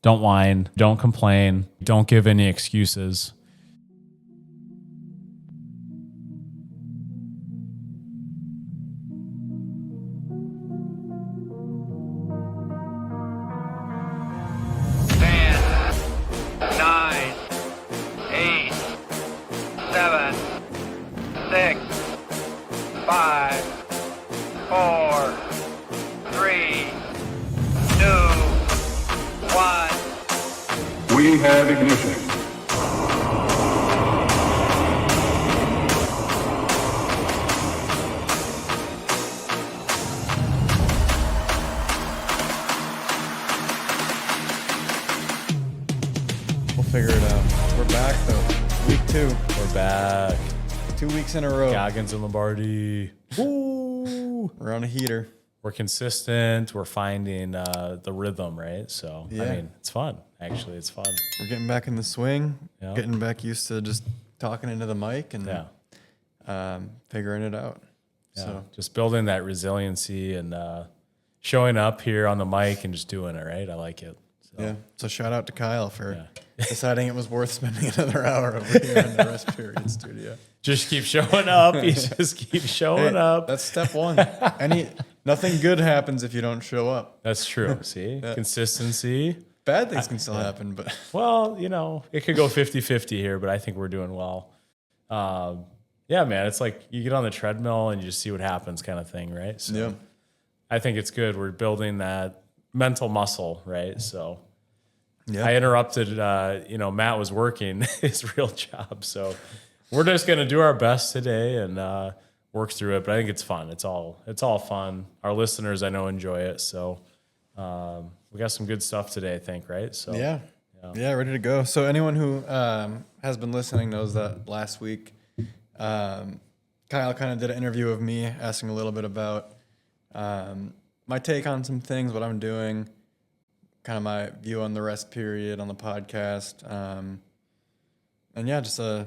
Don't whine. Don't complain. Don't give any excuses. We have ignition. We'll figure it out. We're back though. Week 2. We're back. 2 weeks in a row. Goggins and Lombardi. Woo! We're on a heater. We're consistent. We're finding the rhythm, right? So, Yeah. I mean, it's fun. Actually, it's fun. We're getting back in the swing. Yeah. Getting back used to just talking into the mic and Yeah. figuring it out. Yeah. So Just building that resiliency and showing up here on the mic and just doing it, right? I like it. So, yeah. So shout out to Kyle for Yeah. deciding it was worth spending another hour over here in the rest period studio. Just keep showing up. You just keep showing Hey, up. that's step one. Nothing good happens if you don't show up. That's true. See? Consistency. Bad things can still happen, but Well, it could go 50-50 here, but I think we're doing well. Yeah, man, it's like you get on the treadmill and you just see what happens kind of thing, right? So yeah. I think it's good. We're building that mental muscle, right? So Yeah. I interrupted, Matt was working his real job. So we're just going to do our best today and work through it. But I think it's fun. It's all fun. Our listeners, I know, enjoy it. So we got some good stuff today, I think, right? So Yeah, ready to go. So anyone who has been listening knows that last week, Kyle kind of did an interview of me asking a little bit about my take on some things, what I'm doing, kind of my view on the rest period on the podcast. And yeah, just a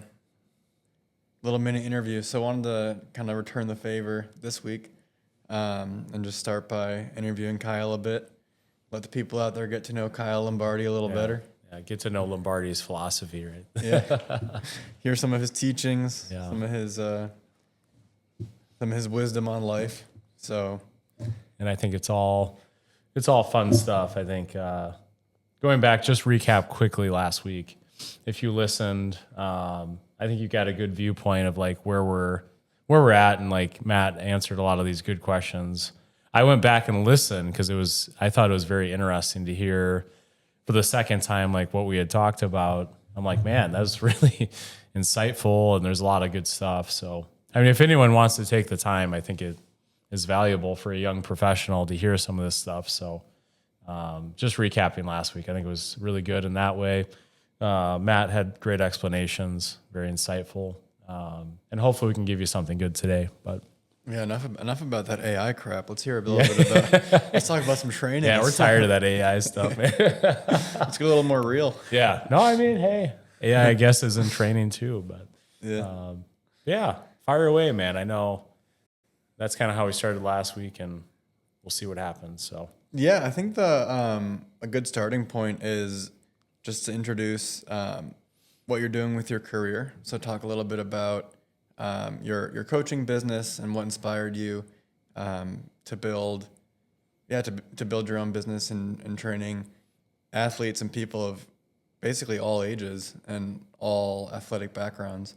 little mini interview. So I wanted to kind of return the favor this week and just start by interviewing Kyle a bit. Let the people out there get to know Kyle Lombardi a little better. Yeah, get to know Lombardi's philosophy, right? Yeah. Hear some of his teachings, Yeah. some of his wisdom on life. So, And I think it's all fun stuff. I think going back, just recap quickly last week. If you listened, I think you got a good viewpoint of like where we're at, and like Matt answered a lot of these good questions. I went back and listened because I thought it was very interesting to hear for the second time like what we had talked about. I'm like, man, that was really insightful, and there's a lot of good stuff. So, I mean, if anyone wants to take the time, I think it is valuable for a young professional to hear some of this stuff. So, just recapping last week, I think it was really good in that way. Matt had great explanations, very insightful, and hopefully we can give you something good today. But yeah, enough about that AI crap. Let's hear a little bit about. Let's talk about some training. yeah, we're tired of that AI stuff, man. Let's get a little more real. Yeah, no, I mean, hey, AI, I guess, is in training too. But Yeah. fire away, man. I know that's kind of how we started last week, and we'll see what happens. So Yeah, I think a good starting point is just to introduce what you're doing with your career. So talk a little bit about your coaching business and what inspired you to build your own business and training athletes and people of basically all ages and all athletic backgrounds.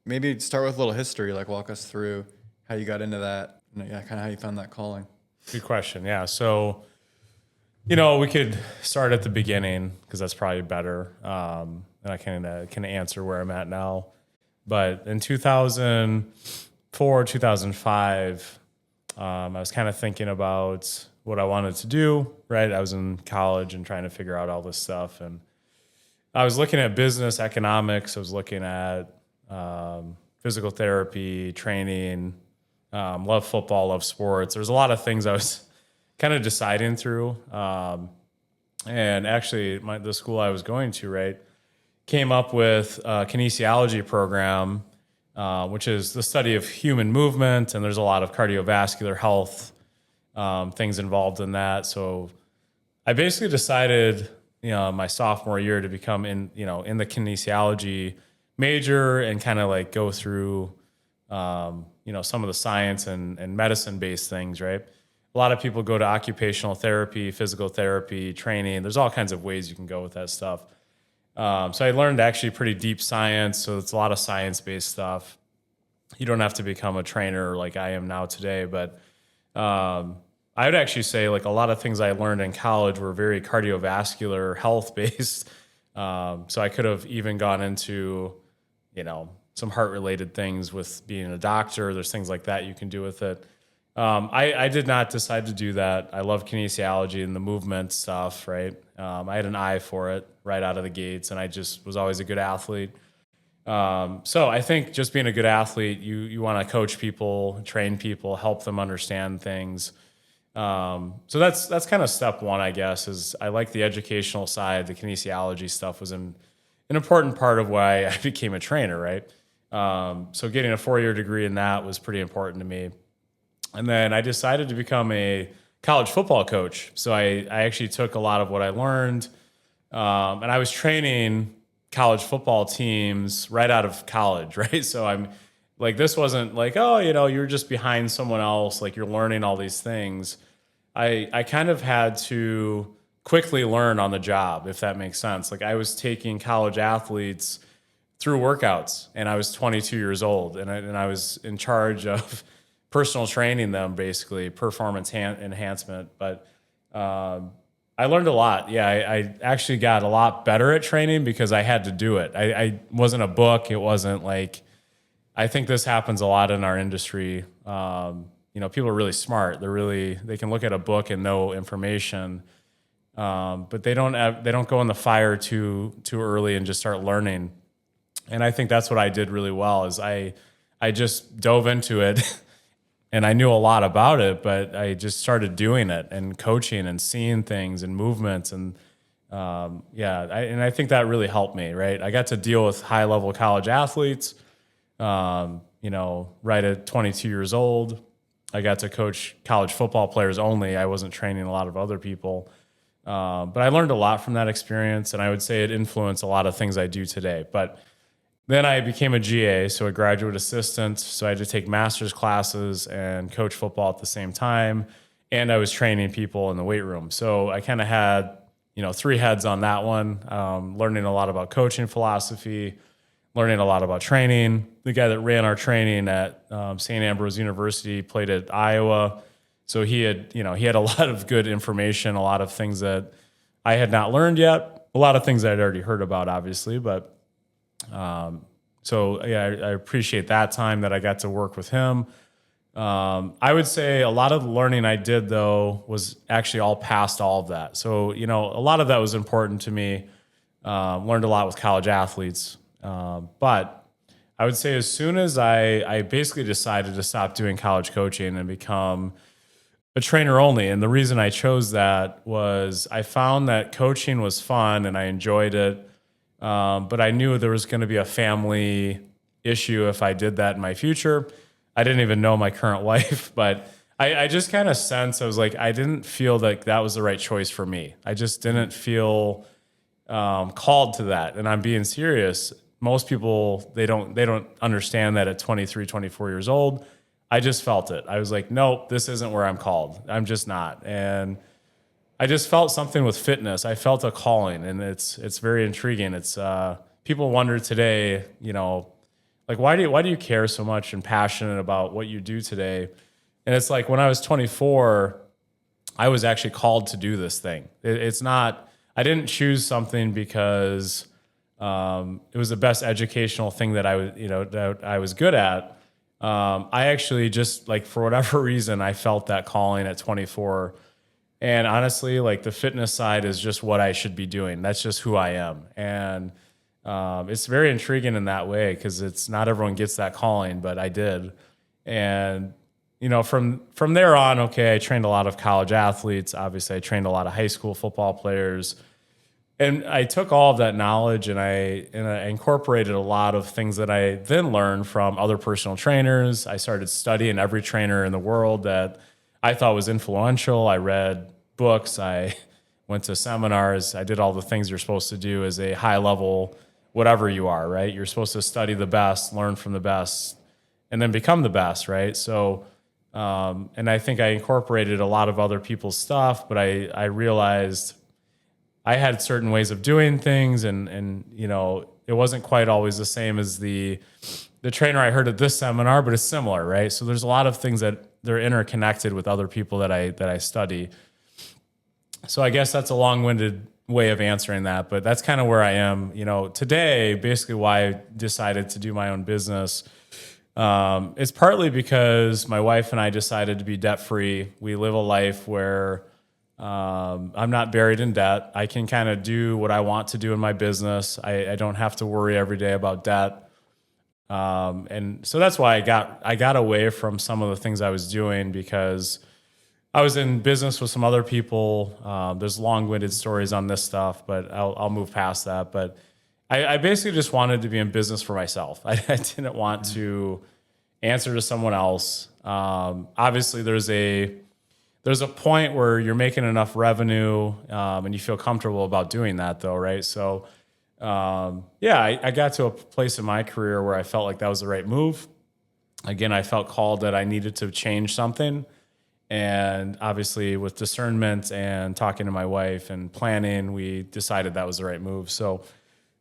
Maybe start with a little history, like walk us through how you got into that, and kind of how you found that calling. good question. Yeah, so we could start at the beginning because that's probably better, and I can answer where I'm at now. But in 2004, 2005, I was kind of thinking about what I wanted to do, right? I was in college and trying to figure out all this stuff. And I was looking at business economics. I was looking at physical therapy, training, love football, love sports. There's a lot of things I was kind of deciding through. And actually, the school I was going to, right, came up with a kinesiology program, which is the study of human movement, and there's a lot of cardiovascular health things involved in that. So I basically decided, my sophomore year to become in the kinesiology major and kind of like go through, some of the science and medicine based things, right? A lot of people go to occupational therapy, physical therapy, training. There's all kinds of ways you can go with that stuff. So I learned actually pretty deep science. So it's a lot of science based stuff. You don't have to become a trainer like I am now today, but I would actually say like a lot of things I learned in college were very cardiovascular health based. So I could have even gone into, some heart related things with being a doctor. There's things like that you can do with it. I did not decide to do that. I love kinesiology and the movement stuff, right? I had an eye for it right out of the gates, and I just was always a good athlete. So I think just being a good athlete, you want to coach people, train people, help them understand things. So that's kind of step one, I guess, is I like the educational side. The kinesiology stuff was an important part of why I became a trainer, right? So getting a 4-year degree in that was pretty important to me. And then I decided to become a college football coach. So I actually took a lot of what I learned, and I was training college football teams right out of college, right? So I'm like, this wasn't like, oh, you're just behind someone else, like you're learning all these things. I kind of had to quickly learn on the job, if that makes sense. Like I was taking college athletes through workouts, and I was 22 years old, and I was in charge of personal training them, basically performance enhancement. But I learned a lot. Yeah, I actually got a lot better at training because I had to do it. I wasn't a book. It wasn't like, I think this happens a lot in our industry. People are really smart. They can look at a book and know information, but they don't go in the fire too early and just start learning. And I think that's what I did really well is I just dove into it and I knew a lot about it, but I just started doing it and coaching and seeing things and movements. And I think that really helped me, right? I got to deal with high level college athletes, right at 22 years old. I got to coach college football players only. I wasn't training a lot of other people. But I learned a lot from that experience, and I would say it influenced a lot of things I do today. But then I became a GA, so a graduate assistant. So I had to take master's classes and coach football at the same time. And I was training people in the weight room. So I kind of had, 3 heads on that one, learning a lot about coaching philosophy, learning a lot about training. The guy that ran our training at St. Ambrose University played at Iowa. So he had a lot of good information, a lot of things that I had not learned yet, a lot of things I'd already heard about, obviously, but I appreciate that time that I got to work with him. I would say a lot of the learning I did, though, was actually all past all of that. So, a lot of that was important to me. Learned a lot with college athletes. But I would say as soon as I basically decided to stop doing college coaching and become a trainer only. And the reason I chose that was I found that coaching was fun and I enjoyed it. But I knew there was going to be a family issue if I did that in my future. I didn't even know my current wife, but I just kind of sensed, I was like, I didn't feel like that was the right choice for me. I just didn't feel called to that. And I'm being serious. Most people, they don't understand that at 23, 24 years old. I just felt it. I was like, nope, this isn't where I'm called. I'm just not. And I just felt something with fitness. I felt a calling, and it's very intriguing. It's people wonder today, like why do you care so much and passionate about what you do today? And it's like when I was 24, I was actually called to do this thing. It's not. I didn't choose something because it was the best educational thing that I was good at. I actually just like for whatever reason I felt that calling at 24. And honestly, like the fitness side is just what I should be doing. That's just who I am. And it's very intriguing in that way because it's not everyone gets that calling, but I did. And, from there on, okay, I trained a lot of college athletes. Obviously, I trained a lot of high school football players. And I took all of that knowledge and I incorporated a lot of things that I then learned from other personal trainers. I started studying every trainer in the world that I thought was influential. I read books. I went to seminars. I did all the things you're supposed to do as a high level, whatever you are, right? You're supposed to study the best, learn from the best, and then become the best, right? So, and I think I incorporated a lot of other people's stuff, but I realized I had certain ways of doing things, and you know, it wasn't quite always the same as the trainer I heard at this seminar, but it's similar, right? So there's a lot of things that they're interconnected with other people that I study. So I guess that's a long-winded way of answering that, but that's kind of where I am. You know, today, basically why I decided to do my own business. It's partly because my wife and I decided to be debt-free. We live a life where I'm not buried in debt. I can kind of do what I want to do in my business. I don't have to worry every day about debt. And so that's why I got away from some of the things I was doing, because I was in business with some other people. There's long-winded stories on this stuff, but I'll move past that. But I basically just wanted to be in business for myself. I didn't want to answer to someone else. Obviously, there's a point where you're making enough revenue and you feel comfortable about doing that, though, right? So, I got to a place in my career where I felt like that was the right move. Again, I felt called that I needed to change something. And obviously, with discernment and talking to my wife and planning, we decided that was the right move. So,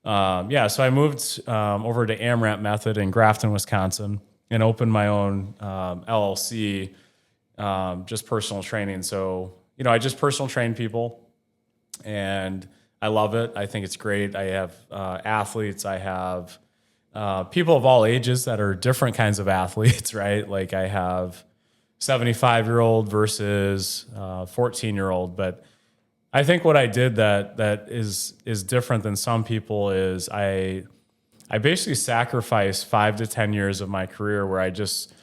so I moved over to AMRAP Method in Grafton, Wisconsin, and opened my own LLC, just personal training. So, you know, I just personal train people, and I love it. I think it's great. I have athletes. I have people of all ages that are different kinds of athletes, right? Like I have 75-year-old versus 14-year-old. But I think what I did that is different than some people is I basically sacrificed 5 to 10 years of my career where I just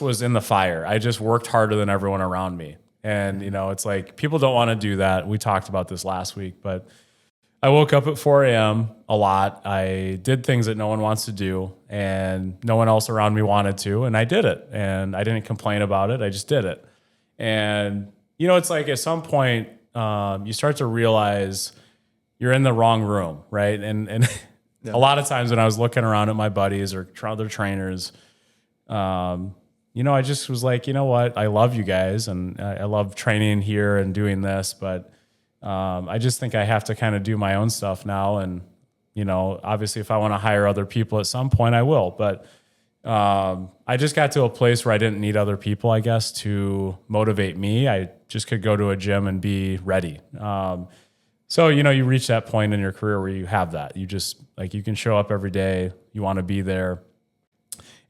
was in the fire. I just worked harder than everyone around me. And, you know, it's like people don't want to do that. We talked about this last week, but I woke up at 4 a.m. a lot. I did things that no one wants to do and no one else around me wanted to. And I did it, and I didn't complain about it. I just did it. And, you know, it's like at some point you start to realize you're in the wrong room, right? And yeah. A lot of times when I was looking around at my buddies or other trainers, you know, I just was like, you know what? I love you guys and I love training here and doing this, but I just think I have to kind of do my own stuff now. And, you know, obviously if I want to hire other people at some point, I will. But I just got to a place where I didn't need other people, I guess, to motivate me. I just could go to a gym and be ready. So, you know, you reach that point in your career where you have that. You just, like, you can show up every day. You want to be there.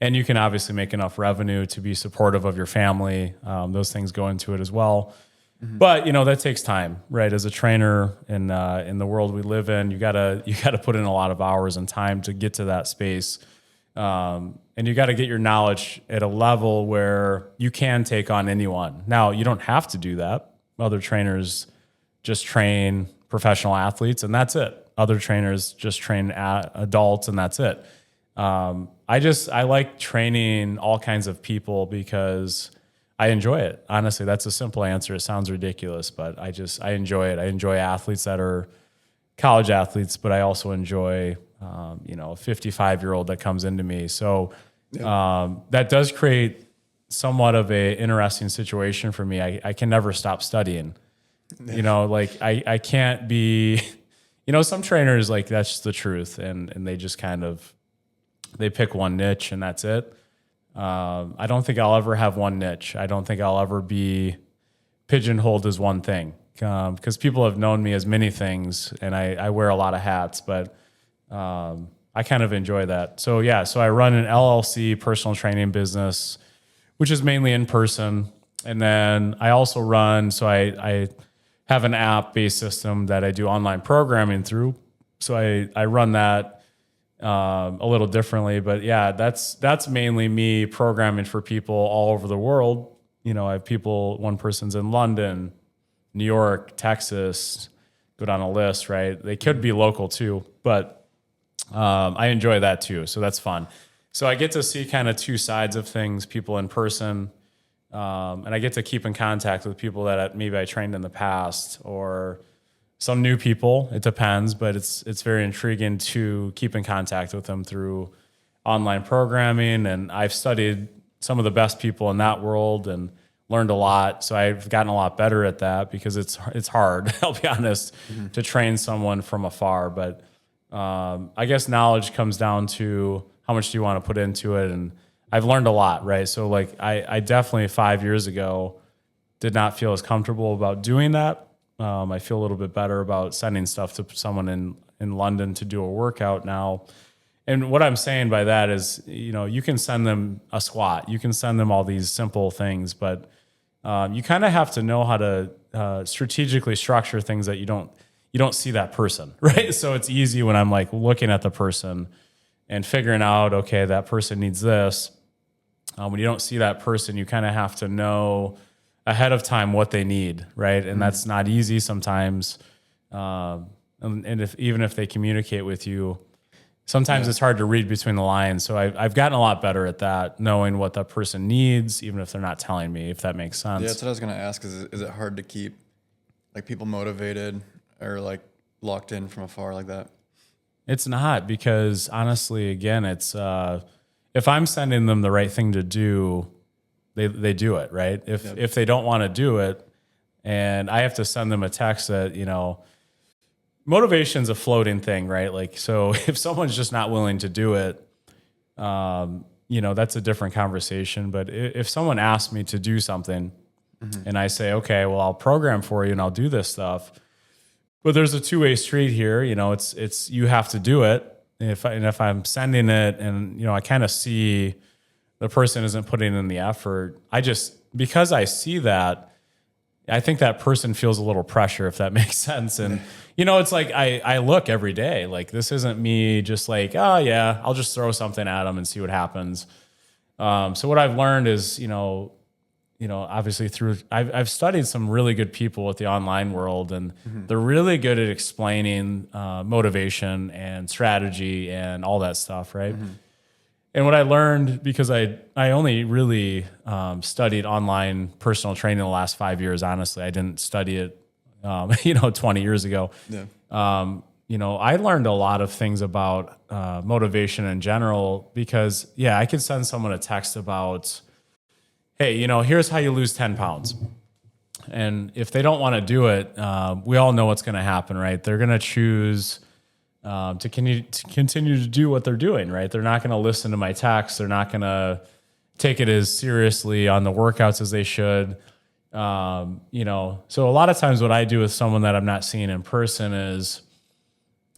And you can obviously make enough revenue to be supportive of your family. Those things go into it as well. Mm-hmm. But, you know, that takes time, right? As a trainer in the world we live in, you gotta put in a lot of hours and time to get to that space. And you got to get your knowledge at a level where you can take on anyone. Now, you don't have to do that. Other trainers just train professional athletes and that's it. Other trainers just train adults and that's it. I like training all kinds of people because I enjoy it. Honestly, that's a simple answer. It sounds ridiculous, but I enjoy it. I enjoy athletes that are college athletes, but I also enjoy, you know, a 55-year-old that comes into me. So that does create somewhat of a interesting situation for me. I can never stop studying. You know, like I can't be, you know, some trainers, like that's just the truth. And they just kind of, they pick one niche and that's it. I don't think I'll ever have one niche. I don't think I'll ever be pigeonholed as one thing because people have known me as many things and I wear a lot of hats, but I kind of enjoy that. So yeah, so I run an LLC personal training business, which is mainly in person. And then I also run, so I have an app-based system that I do online programming through. So I run that a little differently, but yeah, that's mainly me programming for people all over the world. You know, I have people, one person's in London, New York, Texas, go down a list, right? They could be local too, but I enjoy that too. So that's fun. So I get to see kind of two sides of things, people in person, and I get to keep in contact with people that maybe I trained in the past or some new people. It depends, but it's very intriguing to keep in contact with them through online programming. And I've studied some of the best people in that world and learned a lot. So I've gotten a lot better at that because it's hard, I'll be honest, to train someone from afar. But I guess knowledge comes down to how much do you want to put into it. And I've learned a lot, right? So like I definitely 5 years ago did not feel as comfortable about doing that. I feel a little bit better about sending stuff to someone in London to do a workout now. And what I'm saying by that is, you can send them a squat, you can send them all these simple things, but you kind of have to know how to strategically structure things that you don't see that person, right? So it's easy when I'm like looking at the person and figuring out, okay, that person needs this. When you don't see that person, you kind of have to know ahead of time what they need, right? And that's not easy sometimes. And even if they communicate with you, sometimes it's hard to read between the lines. So I've gotten a lot better at that, knowing what that person needs, even if they're not telling me, if that makes sense. Yeah, that's what I was going to ask. Is it hard to keep like people motivated or like locked in from afar like that? It's not, because honestly, again, it's if I'm sending them the right thing to do, they do it, right? If they don't want to do it, and I have to send them a text that, motivation's a floating thing, right? Like, so if someone's just not willing to do it, that's a different conversation. But if someone asks me to do something and I say, okay, well, I'll program for you and I'll do this stuff, but there's a two-way street here, it's you have to do it. And if I'm sending it and, I kind of see the person isn't putting in the effort, because I see that, I think that person feels a little pressure, if that makes sense. And, it's like I look every day. Like, this isn't me just like, oh, yeah, I'll just throw something at them and see what happens. So what I've learned is, obviously I've studied some really good people with the online world, and they're really good at explaining motivation and strategy and all that stuff, right? And what I learned, because I only really studied online personal training the last 5 years, honestly. I didn't study it, 20 years ago. Yeah. I learned a lot of things about motivation in general because, I could send someone a text about, hey, here's how you lose 10 pounds. And if they don't want to do it, we all know what's going to happen, right? They're going to choose to continue to do what they're doing, right? They're not going to listen to my text. They're not going to take it as seriously on the workouts as they should. So a lot of times what I do with someone that I'm not seeing in person is,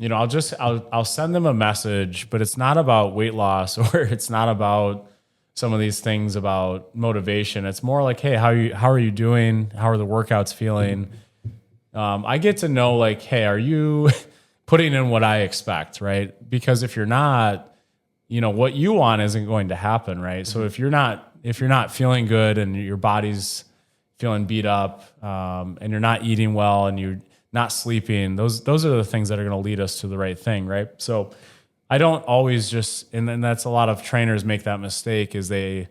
I'll send them a message, but it's not about weight loss or it's not about some of these things about motivation. It's more like, hey, how are you doing? How are the workouts feeling? I get to know, like, hey, are you putting in what I expect, right? Because if you're not, what you want isn't going to happen, right? So if you're not feeling good and your body's feeling beat up, and you're not eating well and you're not sleeping, those are the things that are going to lead us to the right thing, right? So I don't always and then that's a lot of trainers make that mistake, is they're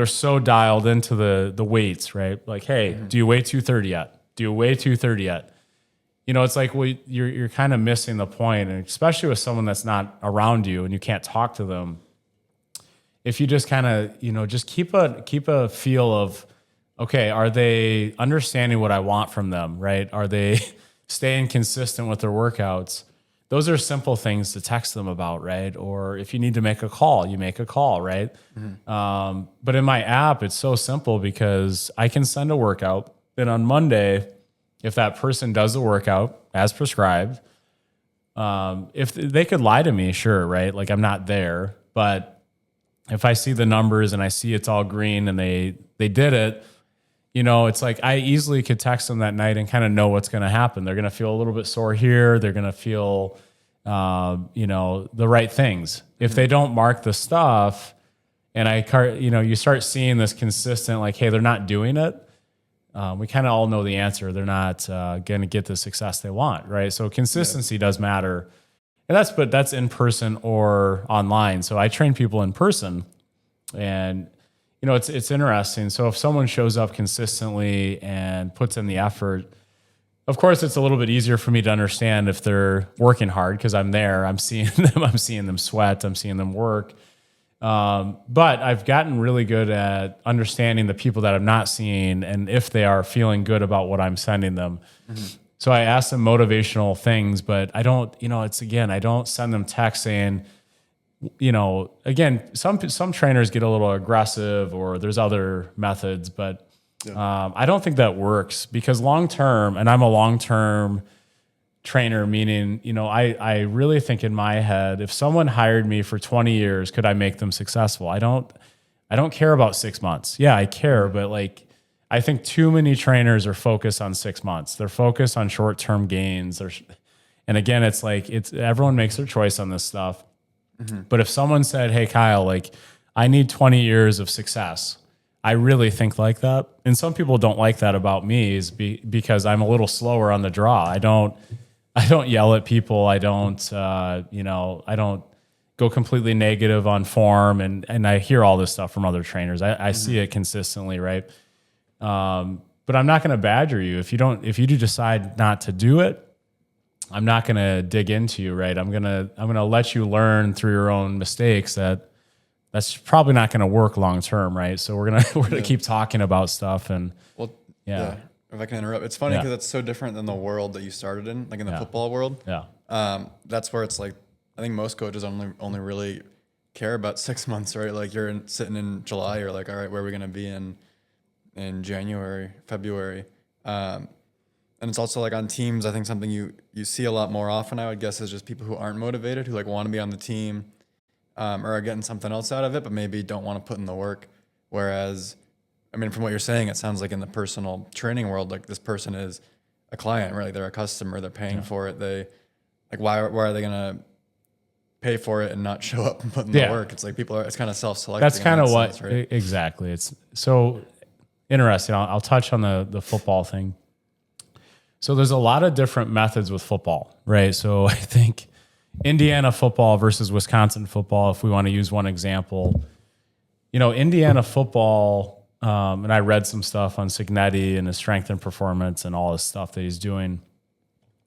so dialed into the weights, right? Like, hey, do you weigh 230 yet? Do you weigh 230 yet? It's like, well, you're kind of missing the point, and especially with someone that's not around you and you can't talk to them. If you just kind of, just keep a feel of, okay, are they understanding what I want from them, right? Are they staying consistent with their workouts? Those are simple things to text them about, right? Or if you need to make a call, you make a call, right? But in my app, it's so simple because I can send a workout, and on Monday, if that person does the workout as prescribed, if they could lie to me, sure, right? Like, I'm not there, but if I see the numbers and I see it's all green and they did it, it's like I easily could text them that night and kind of know what's going to happen. They're going to feel a little bit sore here. They're going to feel, the right things. If they don't mark the stuff and you start seeing this consistent, like, hey, they're not doing it. We kind of all know the answer. They're not going to get the success they want, right? So consistency does matter. And that's in person or online. So I train people in person, and it's interesting. So if someone shows up consistently and puts in the effort, of course, it's a little bit easier for me to understand if they're working hard because I'm there. I'm seeing them. I'm seeing them sweat. I'm seeing them work. But I've gotten really good at understanding the people that I'm not seeing and if they are feeling good about what I'm sending them. So I ask them motivational things, but I don't, I don't send them text saying, again, some trainers get a little aggressive or there's other methods, but I don't think that works because long-term, and I'm a long-term trainer, meaning, I really think in my head, if someone hired me for 20 years, could I make them successful? I don't care about 6 months. Yeah, I care, but I think too many trainers are focused on 6 months. They're focused on short-term gains. And again, it's everyone makes their choice on this stuff. But if someone said, hey, Kyle, I need 20 years of success, I really think like that. And some people don't like that about me because I'm a little slower on the draw. I don't yell at people. I don't, I don't go completely negative on form. And I hear all this stuff from other trainers. I see it consistently, right? But I'm not going to badger you. If you do decide not to do it, I'm not going to dig into you, right? I'm going to let you learn through your own mistakes that's probably not going to work long term, right? So we're going to keep talking about stuff and if I can interrupt, it's funny because it's so different than the world that you started in, like in the football world. Yeah. That's where it's I think most coaches only really care about 6 months, right? Like sitting in July, you're like, all right, where are we going to be in January, February? And it's also on teams, I think something you see a lot more often, I would guess, is just people who aren't motivated, who want to be on the team or are getting something else out of it, but maybe don't want to put in the work. Whereas, I mean, from what you're saying, it sounds like in the personal training world, this person is a client, right? They're a customer, they're paying for it. They why are they going to pay for it and not show up and put in the work? It's it's kind of self-selecting. That's kind of what, sense, right? Exactly. It's so interesting. I'll touch on the football thing. So there's a lot of different methods with football, right? So I think Indiana football versus Wisconsin football, if we want to use one example, Indiana football, and I read some stuff on Cignetti and his strength and performance and all this stuff that he's doing.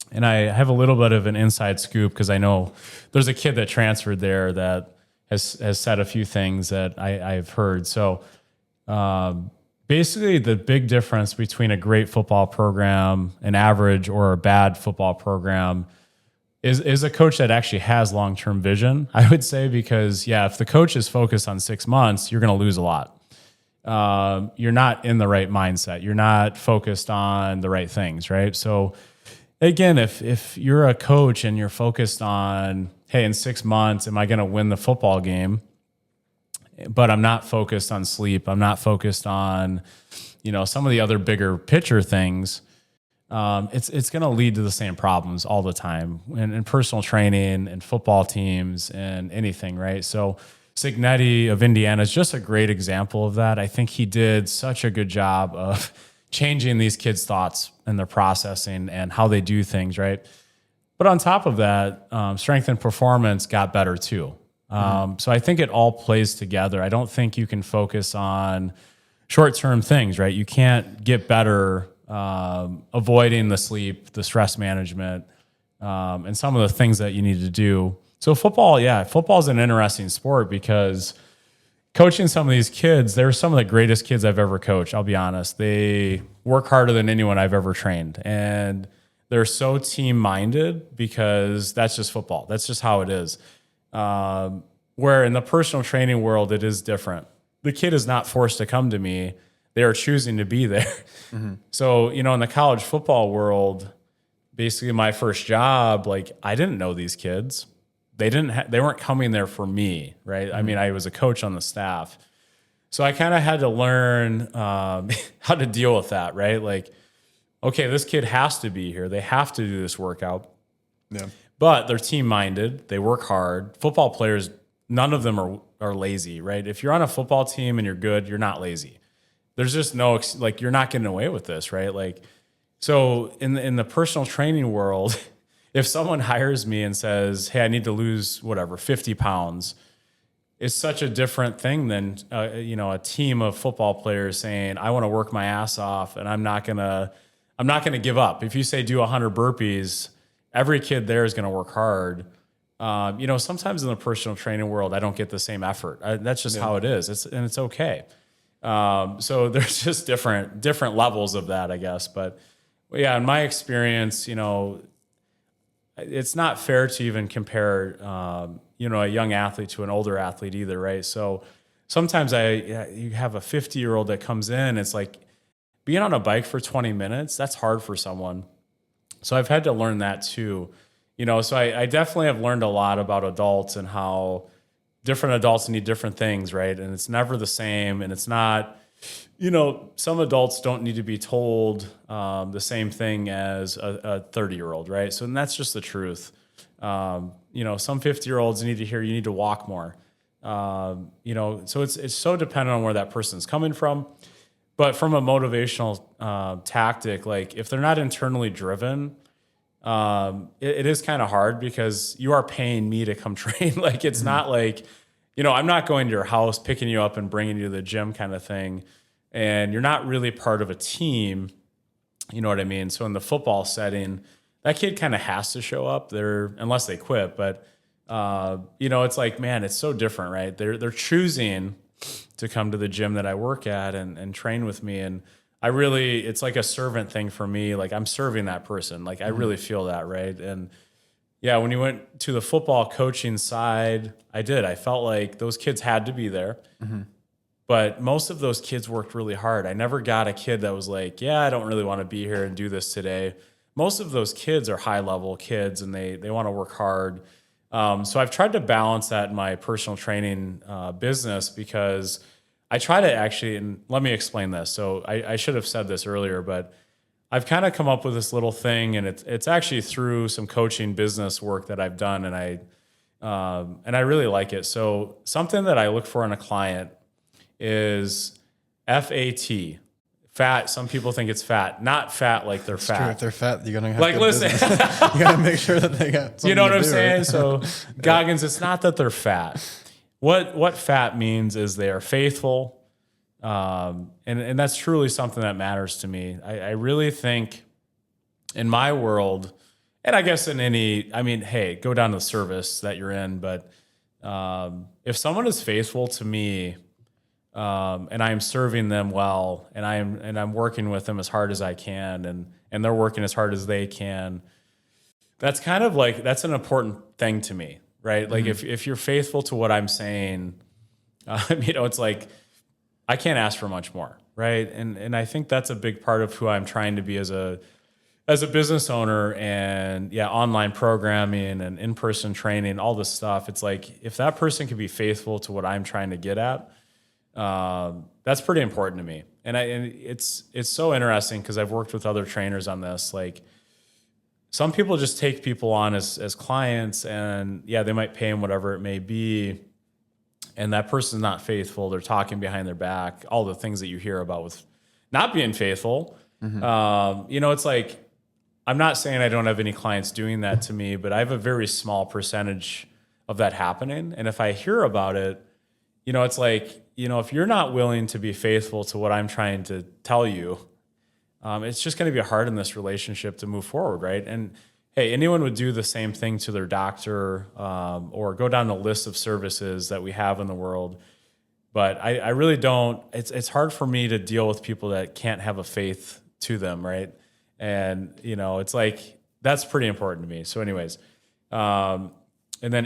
And I have a little bit of an inside scoop because I know there's a kid that transferred there that has said a few things that I've heard. So basically, the big difference between a great football program, an average, or a bad football program is a coach that actually has long-term vision, I would say, because, if the coach is focused on 6 months, you're going to lose a lot. You're not in the right mindset. You're not focused on the right things, right? So, again, if you're a coach and you're focused on, hey, in 6 months, am I going to win the football game? But I'm not focused on sleep. I'm not focused on, some of the other bigger picture things. It's going to lead to the same problems all the time in personal training and football teams and anything, right? So Cignetti of Indiana is just a great example of that. I think he did such a good job of changing these kids' thoughts and their processing and how they do things, right? But on top of that, strength and performance got better too. So I think it all plays together. I don't think you can focus on short-term things, right? You can't get better avoiding the sleep, the stress management, and some of the things that you need to do. So football is an interesting sport because coaching some of these kids, they're some of the greatest kids I've ever coached. I'll be honest. They work harder than anyone I've ever trained. And they're so team-minded because that's just football. That's just how it is. Where in the personal training world, it is different. The kid is not forced to come to me. They are choosing to be there. So, in the college football world, basically my first job, I didn't know these kids. They weren't coming there for me, right? I mean, I was a coach on the staff. So I kind of had to learn how to deal with that, right? Okay, this kid has to be here. They have to do this workout. Yeah. But they're team-minded. They work hard. Football players, none of them are lazy, right? If you're on a football team and you're good, you're not lazy. There's just no, you're not getting away with this, right? So in the personal training world, if someone hires me and says, hey, I need to lose 50 pounds, it's such a different thing than, a team of football players saying, I want to work my ass off and I'm not going to I'm not going to give up. If you say do 100 burpees, every kid there is going to work hard. Sometimes in the personal training world, I don't get the same effort. That's just how it is. It's okay. So there's just different levels of that, I guess. But yeah, in my experience, it's not fair to even compare, a young athlete to an older athlete either, right? So sometimes you have a 50-year-old that comes in. It's like being on a bike for 20 minutes. That's hard for someone. So I've had to learn that too. So I definitely have learned a lot about adults and how different adults need different things, right? And it's never the same. And it's not, some adults don't need to be told the same thing as a 30-year-old, right? So and that's just the truth. Some 50-year-olds need to hear you need to walk more. So it's so dependent on where that person's coming from. But from a motivational tactic, like if they're not internally driven, it is kind of hard because you are paying me to come train. Like it's not like, I'm not going to your house, picking you up and bringing you to the gym kind of thing. And you're not really part of a team. You know what I mean? So in the football setting, that kid kind of has to show up there unless they quit. But, it's like, man, it's so different, right? They're choosing to come to the gym that I work at and train with me. And it's like a servant thing for me. Like I'm serving that person. Like I really feel that, right? And yeah, when you went to the football coaching side, I felt like those kids had to be there. But most of those kids worked really hard. I never got a kid that was like, yeah, I don't really want to be here and do this today. Most of those kids are high level kids and they want to work hard. So I've tried to balance that in my personal training business because I try to actually, and let me explain this. So I should have said this earlier, but I've kind of come up with this little thing, and it's actually through some coaching business work that I've done, and I really like it. So something that I look for in a client is FAT. Fat. Some people think it's fat, not fat like they're fat. True. If they're fat, you're gonna have like good listen. You gotta make sure that they got. You know what I'm do, saying? Right? So Goggins, it's not that they're fat. What fat means is they are faithful, and that's truly something that matters to me. I really think in my world, and I guess in hey, go down to the service that you're in, but if someone is faithful to me. And I am serving them well, and I'm working with them as hard as I can, and they're working as hard as they can. That's kind of like that's an important thing to me, right? Like if you're faithful to what I'm saying, it's like I can't ask for much more, right? And I think that's a big part of who I'm trying to be as a business owner, and online programming and in-person training, all this stuff. It's like if that person can be faithful to what I'm trying to get at. That's pretty important to me. And it's so interesting because I've worked with other trainers on this. Like some people just take people on as clients and they might pay them whatever it may be. And that person's not faithful. They're talking behind their back, all the things that you hear about with not being faithful. It's like, I'm not saying I don't have any clients doing that to me, but I have a very small percentage of that happening. And if I hear about it, it's like, if you're not willing to be faithful to what I'm trying to tell you, it's just going to be hard in this relationship to move forward, right? And hey, anyone would do the same thing to their doctor or go down the list of services that we have in the world. But I really don't. It's hard for me to deal with people that can't have a faith to them, right? And it's like that's pretty important to me. So, anyways, and then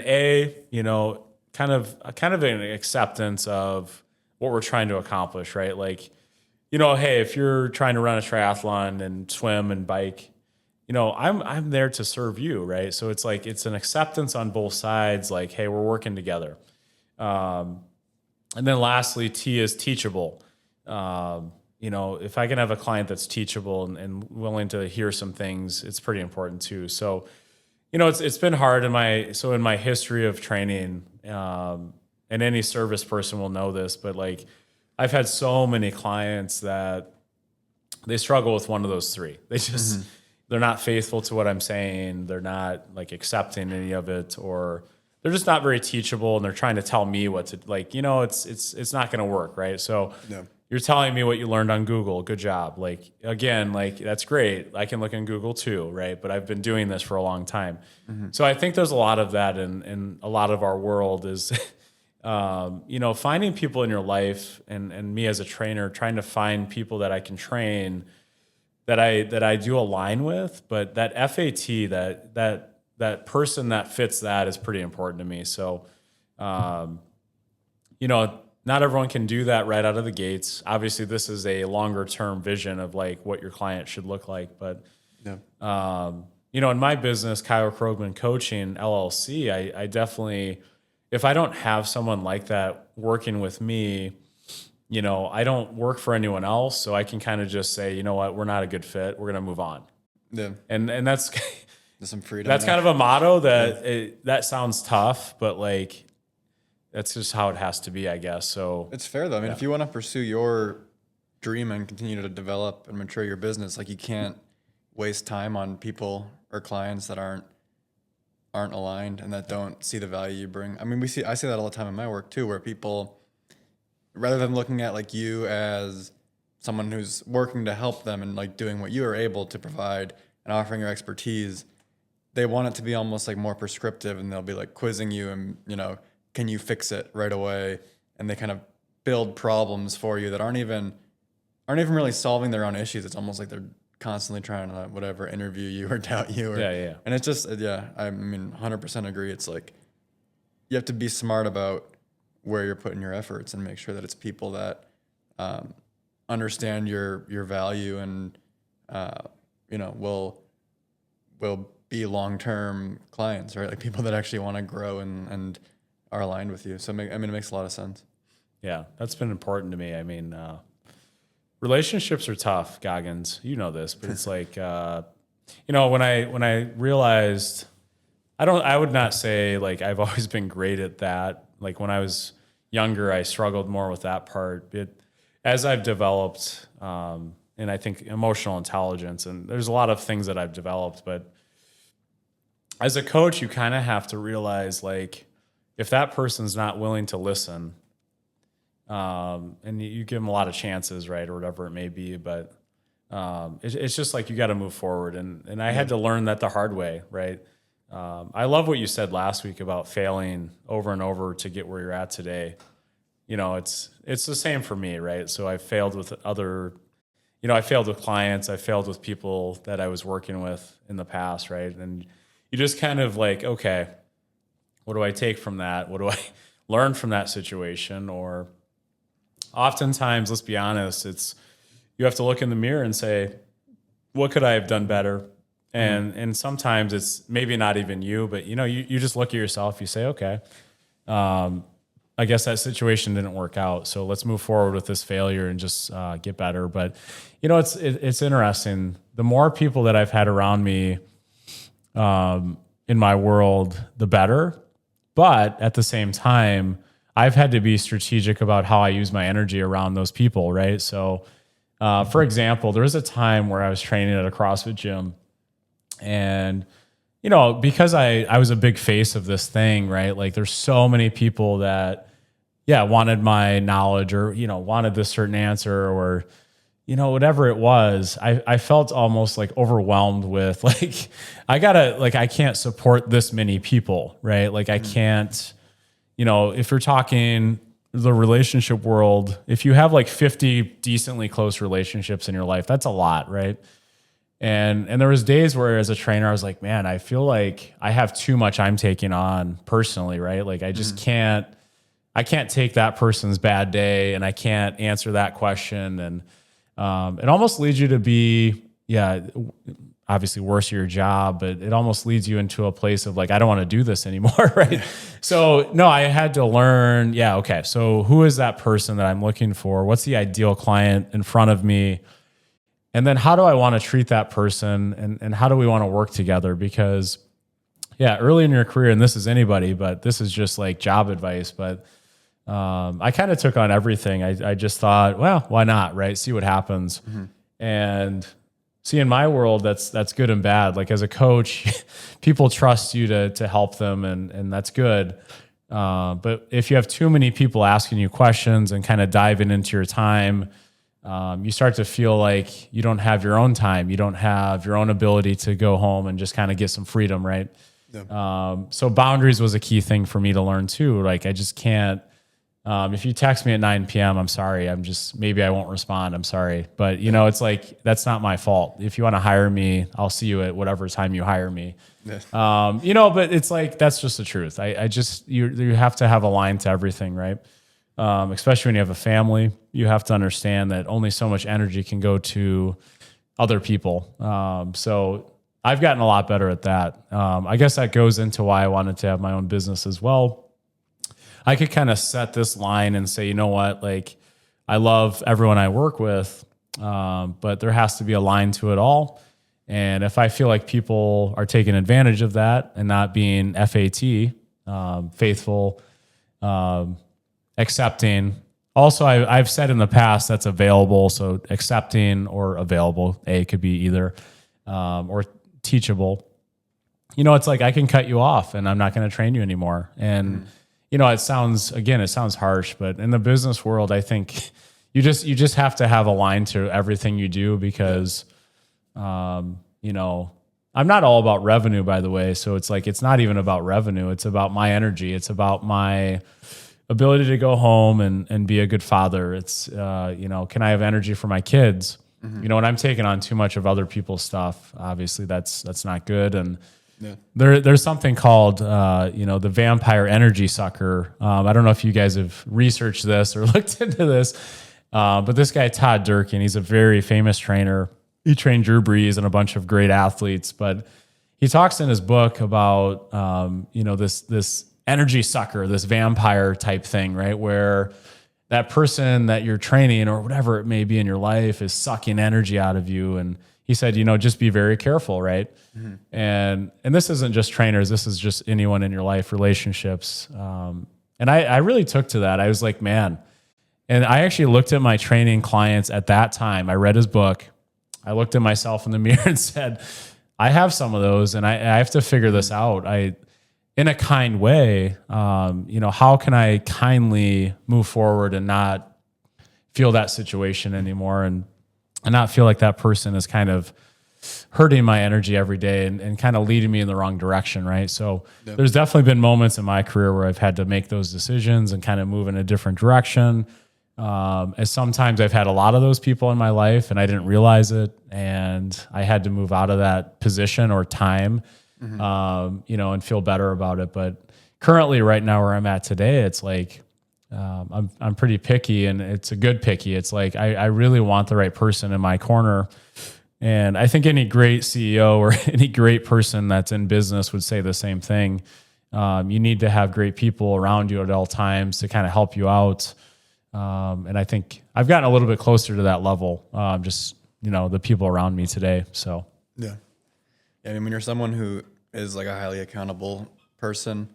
kind of an acceptance of what we're trying to accomplish, right? Like, hey, if you're trying to run a triathlon and swim and bike, I'm there to serve you, right? So it's like it's an acceptance on both sides. Like, hey, we're working together. And then lastly, T is teachable. If I can have a client that's teachable and willing to hear some things, it's pretty important too. So, it's been hard in my history of training, and any service person will know this, but like I've had so many clients that they struggle with one of those three. They just, they're not faithful to what I'm saying. They're not like accepting any of it, or they're just not very teachable and they're trying to tell me what to like, it's not going to work. Right. So, you're telling me what you learned on Google. Good job. Like, again, like that's great. I can look in Google too, right? But I've been doing this for a long time. So I think there's a lot of that in a lot of our world is, finding people in your life and me as a trainer, trying to find people that I can train that I do align with, but that FAT, that person that fits that is pretty important to me. So, not everyone can do that right out of the gates. Obviously, this is a longer term vision of like what your client should look like. But, in my business, Kyle Krogman Coaching LLC, I definitely, if I don't have someone like that working with me, I don't work for anyone else. So I can kind of just say, you know what, we're not a good fit. We're going to move on. Yeah. And that's, There's some freedom. that's kind of a motto that that sounds tough, but like, that's just how it has to be, I guess. So It's fair though. I mean, if you want to pursue your dream and continue to develop and mature your business, like you can't waste time on people or clients that aren't aligned and that don't see the value you bring. I mean, I see that all the time in my work too, where people, rather than looking at like you as someone who's working to help them and like doing what you are able to provide and offering your expertise, they want it to be almost like more prescriptive, and they'll be like quizzing you and, can you fix it right away? And they kind of build problems for you that aren't even really solving their own issues. It's almost like they're constantly trying to interview you or doubt you. Yeah. And it's just, I mean, 100% agree. It's like, you have to be smart about where you're putting your efforts and make sure that it's people that understand your value and, will be long-term clients, right? Like people that actually want to grow and are aligned with you. So, it makes a lot of sense. Yeah, that's been important to me. I mean, relationships are tough, Goggins. You know this, but it's like, when I realized, I would not say like I've always been great at that. Like when I was younger, I struggled more with that part. But as I've developed, and I think emotional intelligence, and there's a lot of things that I've developed, but as a coach, you kind of have to realize like, if that person's not willing to listen, and you give them a lot of chances, right, or whatever it may be, but it's just like you got to move forward. And I had to learn that the hard way, right? I love what you said last week about failing over and over to get where you're at today. It's the same for me, right? So I failed with I failed with clients, I failed with people that I was working with in the past, right? And you just kind of like, okay, what do I take from that? What do I learn from that situation? Or oftentimes, let's be honest, you have to look in the mirror and say, what could I have done better? And sometimes it's maybe not even you, but you just look at yourself, you say, okay, I guess that situation didn't work out. So let's move forward with this failure and just get better. But it's interesting. The more people that I've had around me in my world, the better. But at the same time, I've had to be strategic about how I use my energy around those people, right? So, for example, there was a time where I was training at a CrossFit gym, and because I was a big face of this thing, right? Like, there's so many people that, wanted my knowledge or wanted this certain answer or whatever it was. I felt almost like overwhelmed with like, I can't support this many people, right? Like I can't, if you're talking the relationship world, if you have like 50 decently close relationships in your life, that's a lot, right? And there was days where as a trainer, I was like, man, I feel like I have too much I'm taking on personally, right? Like I just I can't take that person's bad day and I can't answer that question. And it almost leads you to be, obviously worse at your job, but it almost leads you into a place of like, I don't want to do this anymore, right? So no, I had to learn, okay, so who is that person that I'm looking for? What's the ideal client in front of me? And then how do I want to treat that person? And how do we want to work together? Because early in your career, and this is anybody, but this is just like job advice, but I kind of took on everything. I just thought, well, why not, right? See what happens. And see, in my world, that's good and bad. Like as a coach, people trust you to help them, and that's good. But if you have too many people asking you questions and kind of diving into your time, you start to feel like you don't have your own time. You don't have your own ability to go home and just kind of get some freedom, right? Yeah. So boundaries was a key thing for me to learn too. Like I just can't, if you text me at 9 p.m., I'm sorry. Maybe I won't respond. I'm sorry. But it's like, that's not my fault. If you want to hire me, I'll see you at whatever time you hire me. Yeah. But it's like, that's just the truth. You have to have a line to everything, right? Especially when you have a family, you have to understand that only so much energy can go to other people. So I've gotten a lot better at that. I guess that goes into why I wanted to have my own business as well. I could kind of set this line and say, you know what, like I love everyone I work with, but there has to be a line to it all. And if I feel like people are taking advantage of that and not being FAT, faithful, accepting. Also, I've said in the past that's available. So accepting or available, A could be either, or teachable. It's like I can cut you off and I'm not going to train you anymore. And it sounds harsh, but in the business world, I think you just have to have a line to everything you do because, I'm not all about revenue, by the way. So it's like, it's not even about revenue. It's about my energy. It's about my ability to go home and be a good father. It's, can I have energy for my kids? When I'm taking on too much of other people's stuff, obviously that's not good. And yeah. There's something called, the vampire energy sucker. I don't know if you guys have researched this or looked into this, but this guy, Todd Durkin, he's a very famous trainer. He trained Drew Brees and a bunch of great athletes, but he talks in his book about, this energy sucker, this vampire type thing, right? Where that person that you're training or whatever it may be in your life is sucking energy out of you. And he said, just be very careful, right? Mm-hmm. And this isn't just trainers. This is just anyone in your life, relationships. And I really took to that. I was like, man. And I actually looked at my training clients at that time. I read his book. I looked at myself in the mirror and said, I have some of those and I have to figure this out. In a kind way, how can I kindly move forward and not feel that situation anymore and not feel like that person is kind of hurting my energy every day and kind of leading me in the wrong direction, right? So There's definitely been moments in my career where I've had to make those decisions and kind of move in a different direction. As sometimes I've had a lot of those people in my life and I didn't realize it, and I had to move out of that position or time, and feel better about it. But currently, right now where I'm at today, it's like I'm pretty picky, and it's a good picky. It's like I really want the right person in my corner, and I think any great CEO or any great person that's in business would say the same thing. You need to have great people around you at all times to kind of help you out. And I think I've gotten a little bit closer to that level, the people around me today. So, yeah. I mean, when you're someone who is like a highly accountable person,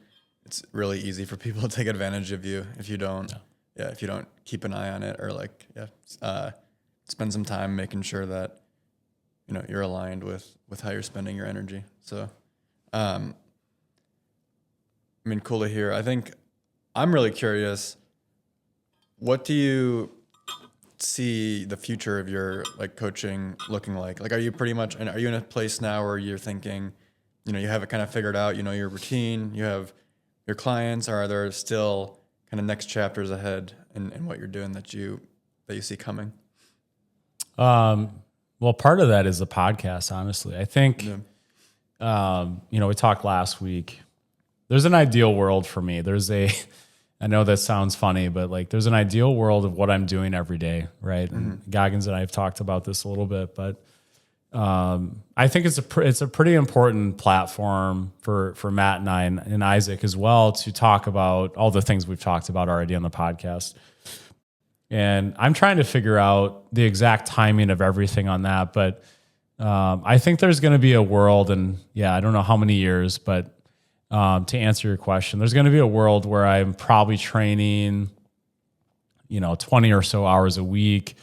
it's really easy for people to take advantage of you if you don't, if you don't keep an eye on it or spend some time making sure that, you're aligned with how you're spending your energy. So, cool to hear. I think I'm really curious. What do you see the future of your coaching looking like? Are you are you in a place now where you're thinking, you have it kind of figured out, your routine, you have your clients, or are there still kind of next chapters ahead in what you're doing that you see coming? Well, part of that is the podcast, honestly. I think, we talked last week. There's an ideal world for me. I know that sounds funny, but there's an ideal world of what I'm doing every day, right? And Goggins and I have talked about this a little bit, but I think it's a pretty important platform for Matt and I and Isaac as well to talk about all the things we've talked about already on the podcast. And I'm trying to figure out the exact timing of everything on that, but I think there's going to be a world, and I don't know how many years, but to answer your question, there's going to be a world where I'm probably training, 20 or so hours a week,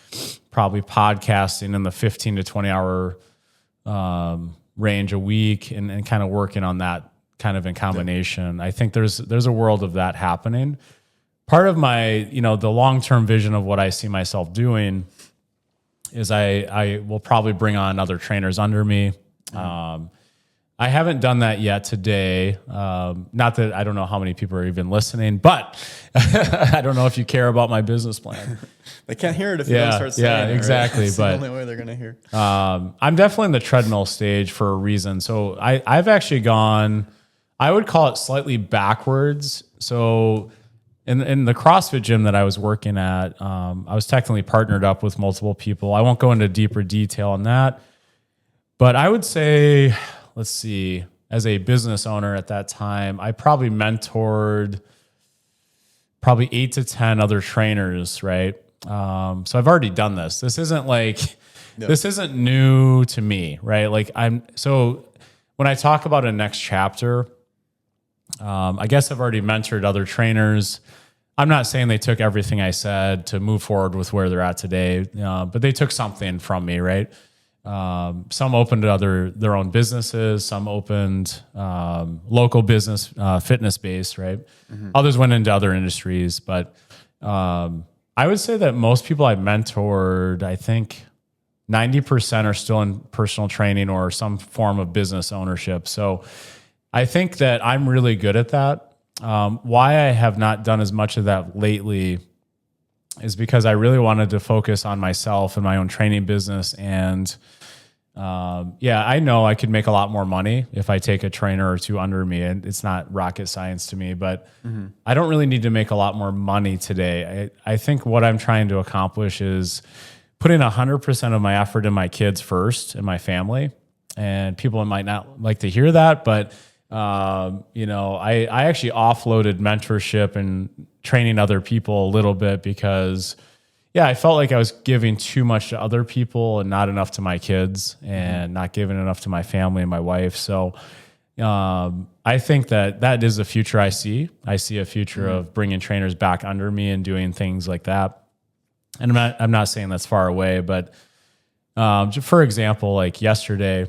probably podcasting in the 15 to 20 hour range a week and kind of working on that kind of in combination. I think there's a world of that happening. Part of my, the long-term vision of what I see myself doing is I will probably bring on other trainers under me. I haven't done that yet today. Not that I don't know how many people are even listening, but I don't know if you care about my business plan. They can't hear it if you don't start saying it. Yeah, exactly. Right? That's but the only way they're going to hear. I'm definitely in the treadmill stage for a reason. So I've actually gone, I would call it slightly backwards. So in the CrossFit gym that I was working at, I was technically partnered up with multiple people. I won't go into deeper detail on that, but I would say, let's see, as a business owner at that time, I probably mentored 8 to 10 other trainers, right? So I've already done this. This isn't this isn't new to me, right? So when I talk about a next chapter, I guess I've already mentored other trainers. I'm not saying they took everything I said to move forward with where they're at today, but they took something from me, right? Some opened their own businesses. Some opened local business, fitness based, right? Others went into other industries, but I would say that most people I mentored, I think 90% are still in personal training or some form of business ownership. So I think that I'm really good at that. Why I have not done as much of that lately is because I really wanted to focus on myself and my own training business. And I know I could make a lot more money if I take a trainer or two under me, and it's not rocket science to me, but I don't really need to make a lot more money today. I think what I'm trying to accomplish is putting 100% of my effort in my kids first and my family. And people might not like to hear that, but I actually offloaded mentorship and training other people a little bit because, I felt like I was giving too much to other people and not enough to my kids and not giving enough to my family and my wife. So I think that is the future I see. I see a future of bringing trainers back under me and doing things like that. And I'm not saying that's far away, but for example, like yesterday,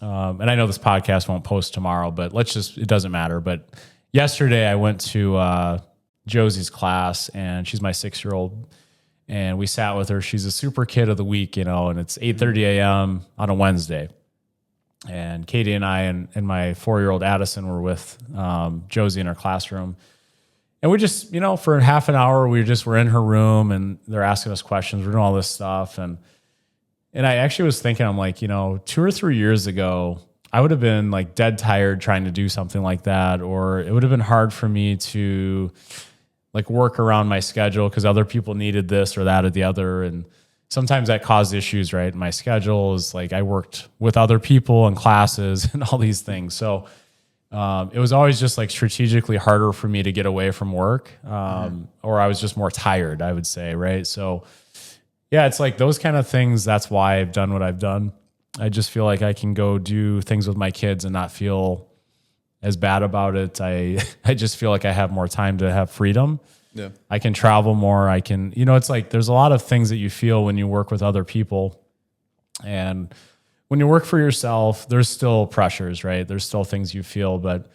and I know this podcast won't post tomorrow, but it doesn't matter. But yesterday I went to Josie's class, and she's my 6-year-old, and we sat with her. She's a super kid of the week, and it's 8:30 a.m. on a Wednesday. And Katie and I and my 4-year-old Addison were with Josie in our classroom. And we just, for half an hour, we're in her room, and they're asking us questions. We're doing all this stuff. And I actually was thinking, I'm like, 2 or 3 years ago, I would have been like dead tired trying to do something like that, or it would have been hard for me to like work around my schedule because other people needed this or that or the other. And sometimes that caused issues, right? My schedule is like I worked with other people and classes and all these things. So it was always just like strategically harder for me to get away from work, or I was just more tired, I would say, right? So yeah, it's like those kind of things. That's why I've done what I've done. I just feel like I can go do things with my kids and not feel as bad about it. I just feel like I have more time to have freedom. Yeah. I can travel more. I can, it's like there's a lot of things that you feel when you work with other people. And when you work for yourself, there's still pressures, right? There's still things you feel. But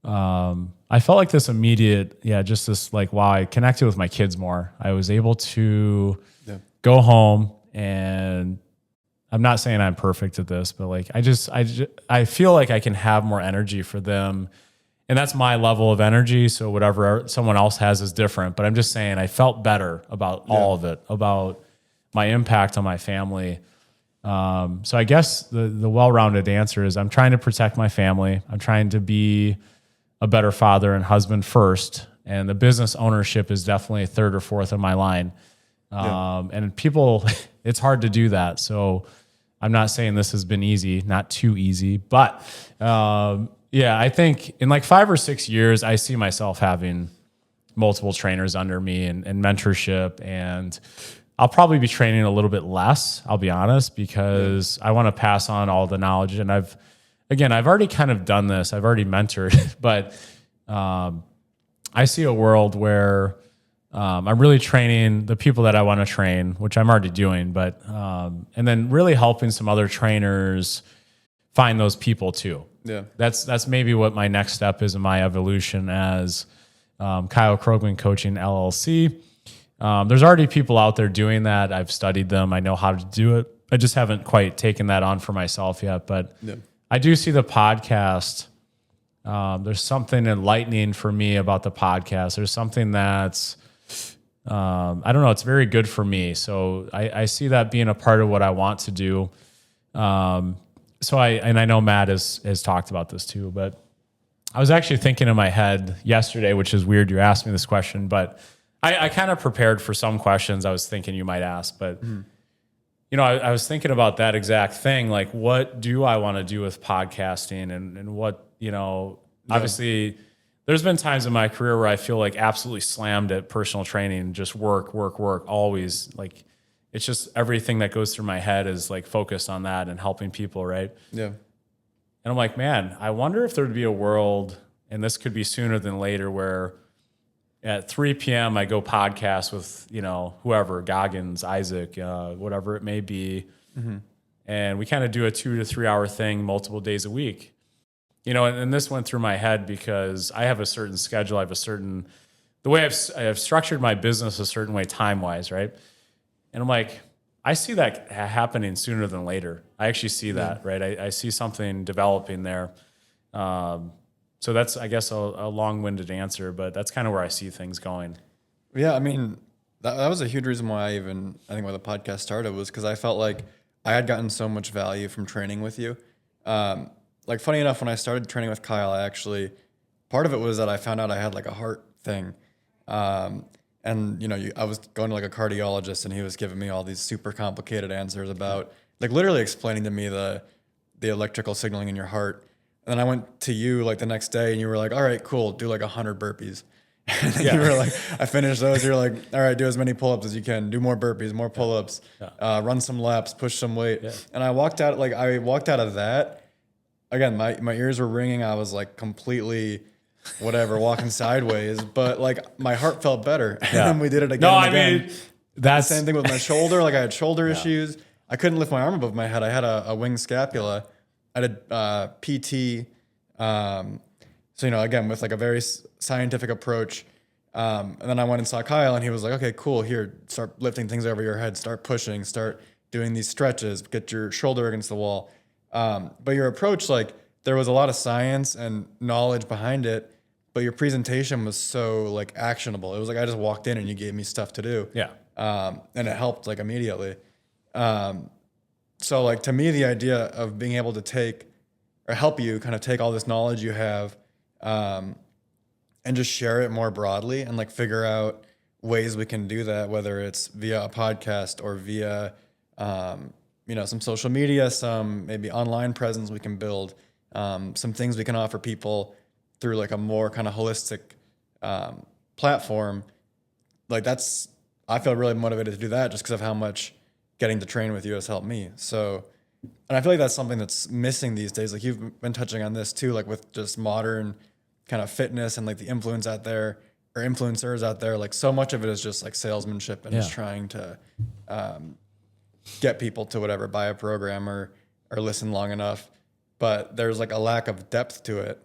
I felt like this immediate, just this like, wow, I connected with my kids more. I was able to go home, and I'm not saying I'm perfect at this, but like I feel like I can have more energy for them, and that's my level of energy. So whatever someone else has is different, but I'm just saying I felt better about all of it, about my impact on my family. So I guess the well-rounded answer is I'm trying to protect my family. I'm trying to be a better father and husband first, and the business ownership is definitely third or fourth in my line. And people, it's hard to do that. So I'm not saying this has been easy, not too easy, but I think in like 5 or 6 years, I see myself having multiple trainers under me and mentorship, and I'll probably be training a little bit less, I'll be honest, because I want to pass on all the knowledge. And I've already kind of done this. I've already mentored, but I see a world where I'm really training the people that I want to train, which I'm already doing, but and then really helping some other trainers find those people too. Yeah. that's maybe what my next step is in my evolution as Kyle Krogman Coaching LLC. There's already people out there doing that. I've studied them. I know how to do it. I just haven't quite taken that on for myself yet. But I do see the podcast. There's something enlightening for me about the podcast. There's something that's, I don't know, it's very good for me. So I see that being a part of what I want to do. So I know Matt has talked about this too, but I was actually thinking in my head yesterday, which is weird. You asked me this question, but I kind of prepared for some questions I was thinking you might ask, but you know, I was thinking about that exact thing. Like, what do I want to do with podcasting and what, you know, obviously there's been times in my career where I feel like absolutely slammed at personal training, just work, always like, it's just everything that goes through my head is like focused on that and helping people. Right. Yeah. And I'm like, man, I wonder if there'd be a world, and this could be sooner than later, where at 3 p.m. I go podcast with, you know, whoever, Goggins, Isaac, whatever it may be. And we kind of do a 2 to 3 hour thing multiple days a week. You know, and this went through my head because I have a certain schedule. I have the way I've structured my business a certain way time-wise, right? And I'm like, I see that happening sooner than later. I actually see that, right? I see something developing there. So that's, I guess, a long-winded answer, but that's kind of where I see things going. Yeah, I mean, that was a huge reason why I think why the podcast started was because I felt like I had gotten so much value from training with you. Like, funny enough, when I started training with Kyle, part of it was that I found out I had like a heart thing. And, you know, I was going to like a cardiologist and he was giving me all these super complicated answers about like literally explaining to me the electrical signaling in your heart. And then I went to you like the next day and you were like, all right, cool, do like 100 burpees. And then you were like, I finished those. You're like, all right, do as many pull-ups as you can, do more burpees, more pull-ups, run some laps, push some weight. And I walked out of that. Again, my ears were ringing. I was like completely walking sideways, but like my heart felt better. And then we did it again. No, and again. I mean, that's the same thing with my shoulder. Like I had shoulder issues. I couldn't lift my arm above my head. I had a wing scapula. I did PT. So, you know, again, with like a very scientific approach. And then I went and saw Kyle and he was like, okay, cool. Here, start lifting things over your head, start pushing, start doing these stretches, get your shoulder against the wall. But your approach, like there was a lot of science and knowledge behind it, but your presentation was so like actionable. It was like, I just walked in and you gave me stuff to do. Yeah. And it helped like immediately. So like to me, the idea of being able to help you kind of take all this knowledge you have, and just share it more broadly and like figure out ways we can do that, whether it's via a podcast or via, you know, some social media, some maybe online presence we can build, some things we can offer people through like a more kind of holistic platform. Like I feel really motivated to do that just because of how much getting to train with you has helped me. So, and I feel like that's something that's missing these days. Like you've been touching on this too, like with just modern kind of fitness and like the influence out there or influencers out there. Like so much of it is just like salesmanship and just trying to get people to whatever, buy a program or listen long enough. But there's like a lack of depth to it.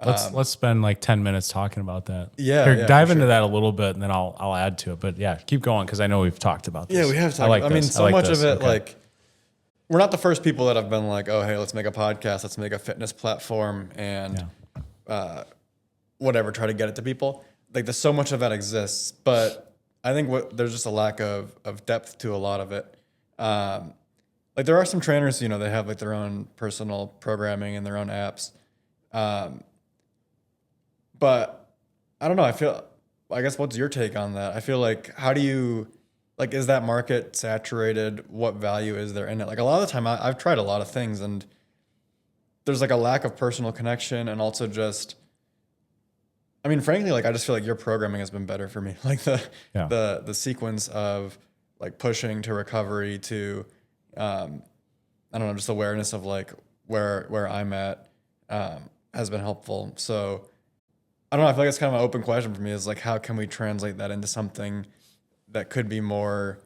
Let's spend like 10 minutes talking about that. Yeah. Here, yeah, dive for into sure. that a little bit and then I'll add to it. But yeah, keep going because I know we've talked about this. Yeah, we have talked. I mean, so much this. of it, Okay. like, we're not the first people that have been like, oh, hey, let's make a podcast, let's make a fitness platform, and whatever, try to get it to people. Like, there's so much of that exists, but I think there's just a lack of depth to a lot of it. Like, there are some trainers, you know, they have like their own personal programming and their own apps. But I don't know. I guess what's your take on that? I feel like, how do you, like, is that market saturated? What value is there in it? Like a lot of the time I've tried a lot of things and there's like a lack of personal connection and also just, I mean, frankly, like, I just feel like your programming has been better for me. Like the sequence of like pushing to recovery to, I don't know, just awareness of like where I'm at, has been helpful. So I don't know. I feel like it's kind of an open question for me is like, how can we translate that into something that could be more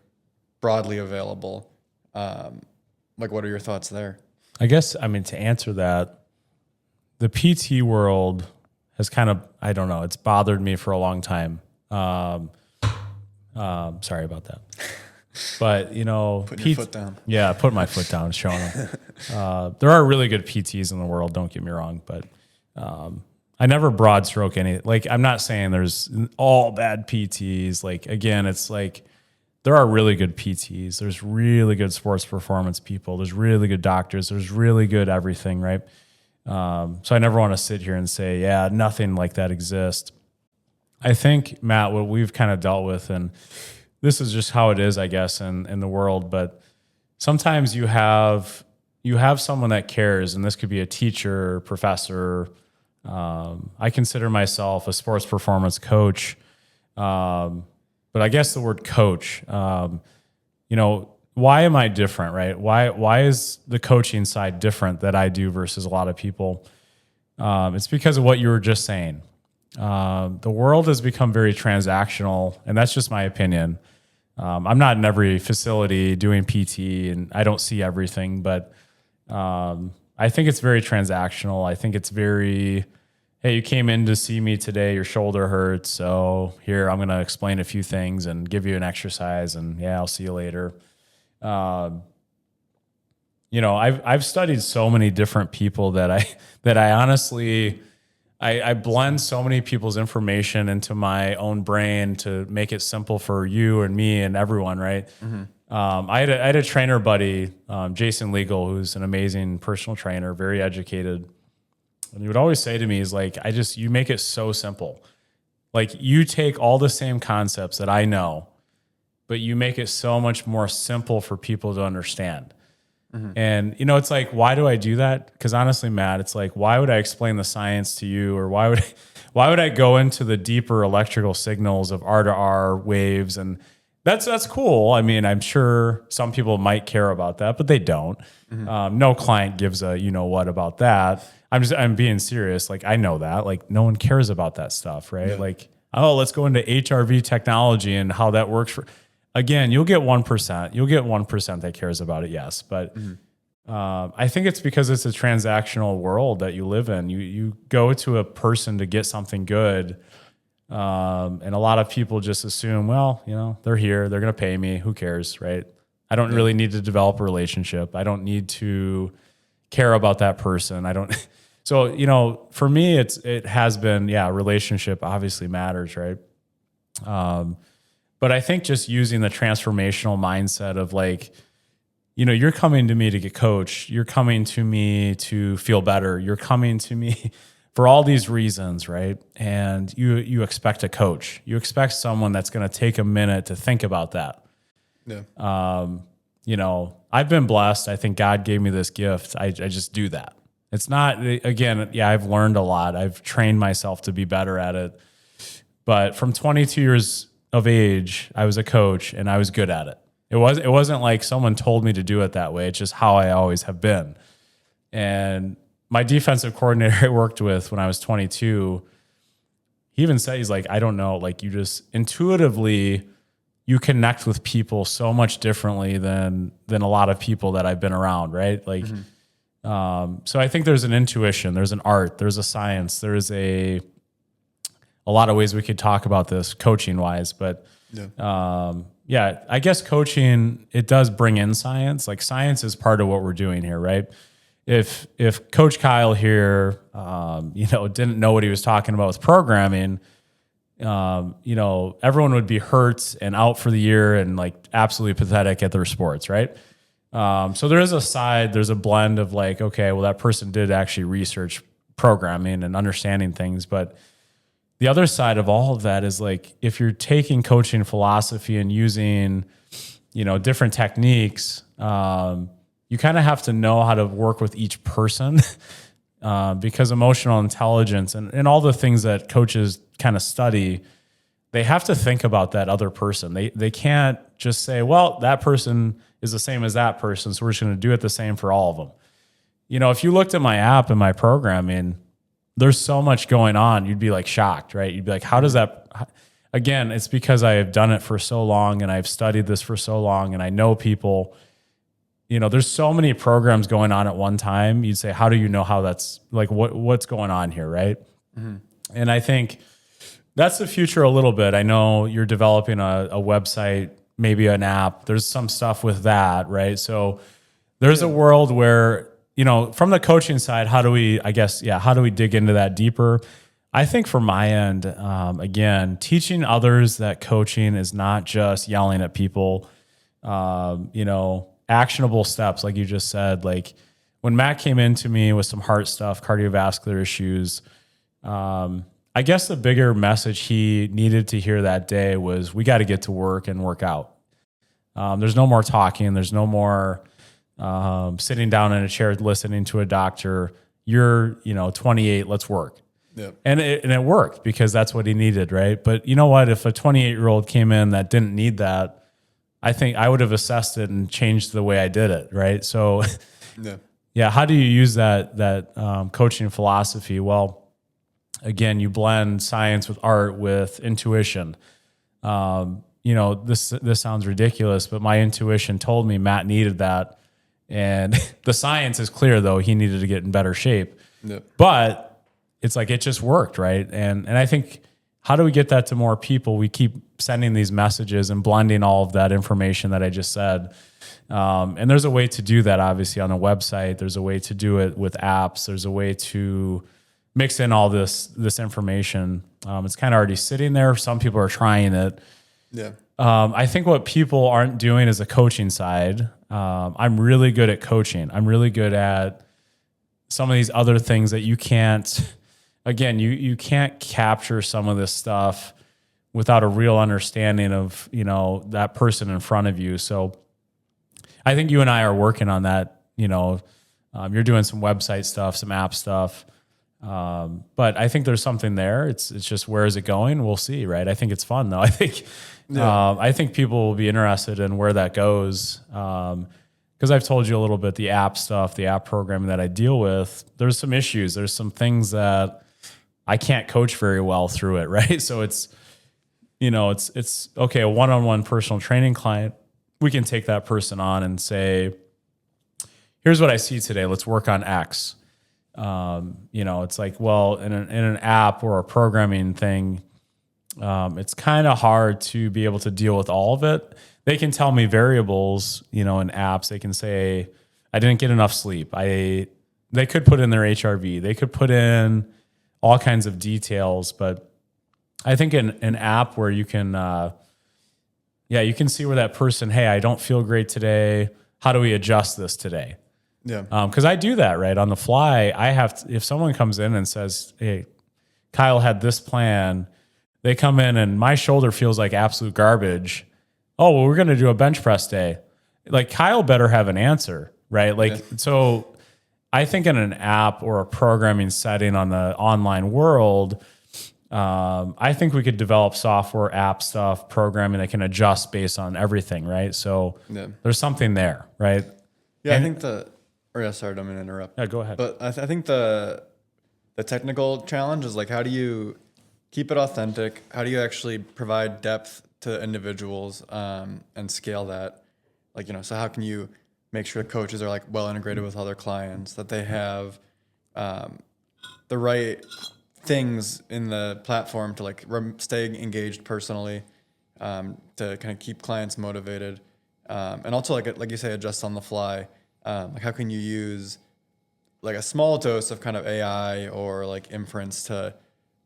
broadly available? Like, what are your thoughts there? I guess, I mean, to answer that, the PT world has kind of, I don't know, it's bothered me for a long time. Sorry about that. But, you know, Put your foot down. Yeah, put my foot down, showing them. There are really good PTs in the world, don't get me wrong, but I never broad stroke any. Like, I'm not saying there's all bad PTs. Like, again, it's like there are really good PTs. There's really good sports performance people. There's really good doctors. There's really good everything, right? So I never want to sit here and say, yeah, nothing like that exists. I think, Matt, what we've kind of dealt with, and this is just how it is, I guess, in the world, but sometimes you have someone that cares, and this could be a teacher, professor. I consider myself a sports performance coach, but I guess the word coach, you know, why am I different, right? Why is the coaching side different that I do versus a lot of people? It's because of what you were just saying. The world has become very transactional, and that's just my opinion. I'm not in every facility doing PT, and I don't see everything, but I think it's very transactional. I think it's very, hey, you came in to see me today, your shoulder hurts, so here, I'm going to explain a few things and give you an exercise, and yeah, I'll see you later. You know, I've studied so many different people that I honestly, I blend so many people's information into my own brain to make it simple for you and me and everyone, right? Mm-hmm. I had a trainer buddy, Jason Legal, who's an amazing personal trainer, very educated. And he would always say to me, he's like, you make it so simple. Like, you take all the same concepts that I know, but you make it so much more simple for people to understand. Mm-hmm. And, you know, it's like, why do I do that? Because honestly, Matt, it's like, why would I explain the science to you? Or why would I go into the deeper electrical signals of R to R waves? And that's cool. I mean, I'm sure some people might care about that, but they don't. Mm-hmm. No client gives a, you know what, about that. I'm being serious. Like, I know that, like, no one cares about that stuff, right? Yeah. Like, oh, let's go into HRV technology and how that works again, you'll get 1%. You'll get 1% that cares about it, yes. But I think it's because it's a transactional world that you live in. You go to a person to get something good, and a lot of people just assume, well, you know, they're here, they're going to pay me. Who cares, right? I don't really need to develop a relationship. I don't need to care about that person. I don't. So, you know, for me, it has been, relationship obviously matters, right? But I think just using the transformational mindset of, like, you know, you're coming to me to get coached. You're coming to me to feel better. You're coming to me for all these reasons, right? And you expect a coach. You expect someone that's going to take a minute to think about that. Yeah. You know, I've been blessed. I think God gave me this gift. I just do that. It's not, again, I've learned a lot. I've trained myself to be better at it. But from 22 years of age, I was a coach and I was good at it. It wasn't like someone told me to do it that way. It's just how I always have been. And my defensive coordinator I worked with when I was 22, he even said, he's like, I don't know, like, you just intuitively, you connect with people so much differently than a lot of people that I've been around, right? Like, so I think there's an intuition, there's an art, there's a science, there's a lot of ways we could talk about this coaching wise, but I guess coaching, it does bring in science. Like, science is part of what we're doing here, right? If Coach Kyle here, you know, didn't know what he was talking about with programming, you know, everyone would be hurt and out for the year and, like, absolutely pathetic at their sports, right? So there is a side, there's a blend of, like, okay, well, that person did actually research programming and understanding things, but the other side of all of that is, like, if you're taking coaching philosophy and using, you know, different techniques, you kind of have to know how to work with each person because emotional intelligence and all the things that coaches kind of study, they have to think about that other person. They can't just say, well, that person is the same as that person, so we're just going to do it the same for all of them. You know, if you looked at my app and my programming, there's so much going on. You'd be, like, shocked, right? You'd be like, how does that, again, it's because I have done it for so long and I've studied this for so long and I know people. there's so many programs going on at one time. You'd say, how do you know how that's like, what's going on here? Right. And I think that's the future a little bit. I know you're developing a website, maybe an app. There's some stuff with that, right? So there's a world where, from the coaching side, how do we dig into that deeper? I think from my end, again, teaching others that coaching is not just yelling at people, actionable steps, like you just said. Like when Matt came into me with some heart stuff, cardiovascular issues, I guess the bigger message he needed to hear that day was we got to get to work and work out. There's no more talking. There's no more sitting down in a chair listening to a doctor. You're 28. Let's work. Yep. And it worked because that's what he needed, right? But you know what? If a 28-year-old came in that didn't need that, I think I would have assessed it and changed the way I did it, right? So, yeah. How do you use that coaching philosophy? Well, again, you blend science with art with intuition. This sounds ridiculous, but my intuition told me Matt needed that. And the science is clear, though. He needed to get in better shape. Yep. But it's like it just worked, right? And I think, how do we get that to more people? We keep sending these messages and blending all of that information that I just said. And there's a way to do that, obviously, on a website. There's a way to do it with apps. There's a way to mix in all this information. It's kind of already sitting there. Some people are trying it. Yeah. I think what people aren't doing is the coaching side. I'm really good at coaching. I'm really good at some of these other things that you can't, again, you can't capture some of this stuff without a real understanding of, that person in front of you. So I think you and I are working on that. You're doing some website stuff, some app stuff. But I think there's something there. It's just, where is it going? We'll see, right? I think it's fun though. I think people will be interested in where that goes. Because I've told you a little bit, the app stuff, the app programming that I deal with, there's some issues. There's some things that I can't coach very well through it, right? So it's okay, a one-on-one personal training client, we can take that person on and say, here's what I see today. Let's work on X. It's like, well, in an app or a programming thing, it's kind of hard to be able to deal with all of it. They can tell me variables, in apps. They can say, I didn't get enough sleep. They could put in their HRV. They could put in all kinds of details. But I think an app where you can, you can see where that person, hey, I don't feel great today. How do we adjust this today? Yeah. Because I do that, right? On the fly, I have to, if someone comes in and says, hey, Kyle had this plan, they come in and my shoulder feels like absolute garbage. Oh, well, we're going to do a bench press day. Like, Kyle better have an answer, right? So I think in an app or a programming setting on the online world, I think we could develop software, app stuff, programming that can adjust based on everything, right? So there's something there, right? Yeah, I think sorry, don't mean to interrupt. Yeah, go ahead. But I think the technical challenge is like, how do you keep it authentic? How do you actually provide depth to individuals and scale that? So how can you make sure coaches are like well integrated with other clients, that they have the right things in the platform to stay engaged personally, to kind of keep clients motivated, and also like you say, adjust on the fly. How can you use a small dose of kind of AI or inference to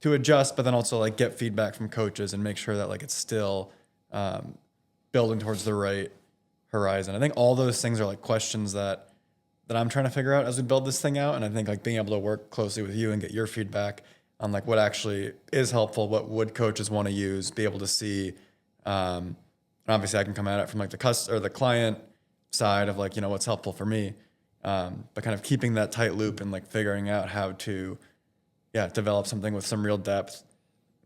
adjust, but then also get feedback from coaches and make sure that it's still building towards the right horizon. I think all those things are questions that I'm trying to figure out as we build this thing out. And I think being able to work closely with you and get your feedback on what actually is helpful, what would coaches want to use, be able to see. And obviously I can come at it from the client side of what's helpful for me. But kind of keeping that tight loop and figuring out how to, develop something with some real depth,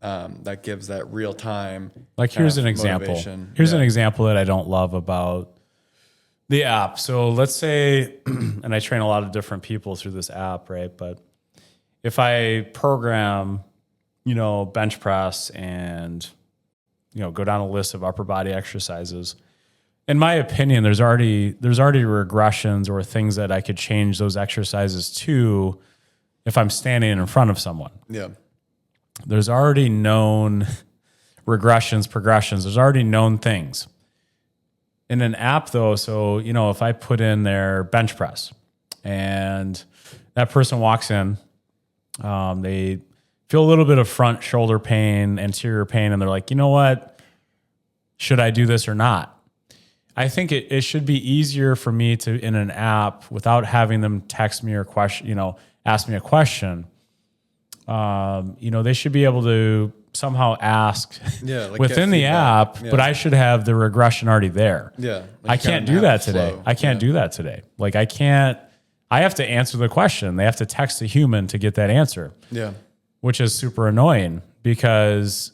that gives that real time. Here's an example. Here's an example that I don't love about the app. So let's say, and I train a lot of different people through this app, right? But if I program, bench press and, go down a list of upper body exercises, in my opinion, there's already regressions or things that I could change those exercises to if I'm standing in front of someone. Yeah. There's already known regressions, progressions. There's already known things. In an app though, so, if I put in their bench press and that person walks in, they feel a little bit of front shoulder pain, anterior pain, and they're like, you know what? Should I do this or not? I think it should be easier for me to, in an app, without having them text me or ask me a question. They should be able to somehow ask within the app, but I should have the regression already there. Yeah. I can't do that today. I can't do that today. Like I have to answer the question. They have to text a human to get that answer. Yeah. Which is super annoying because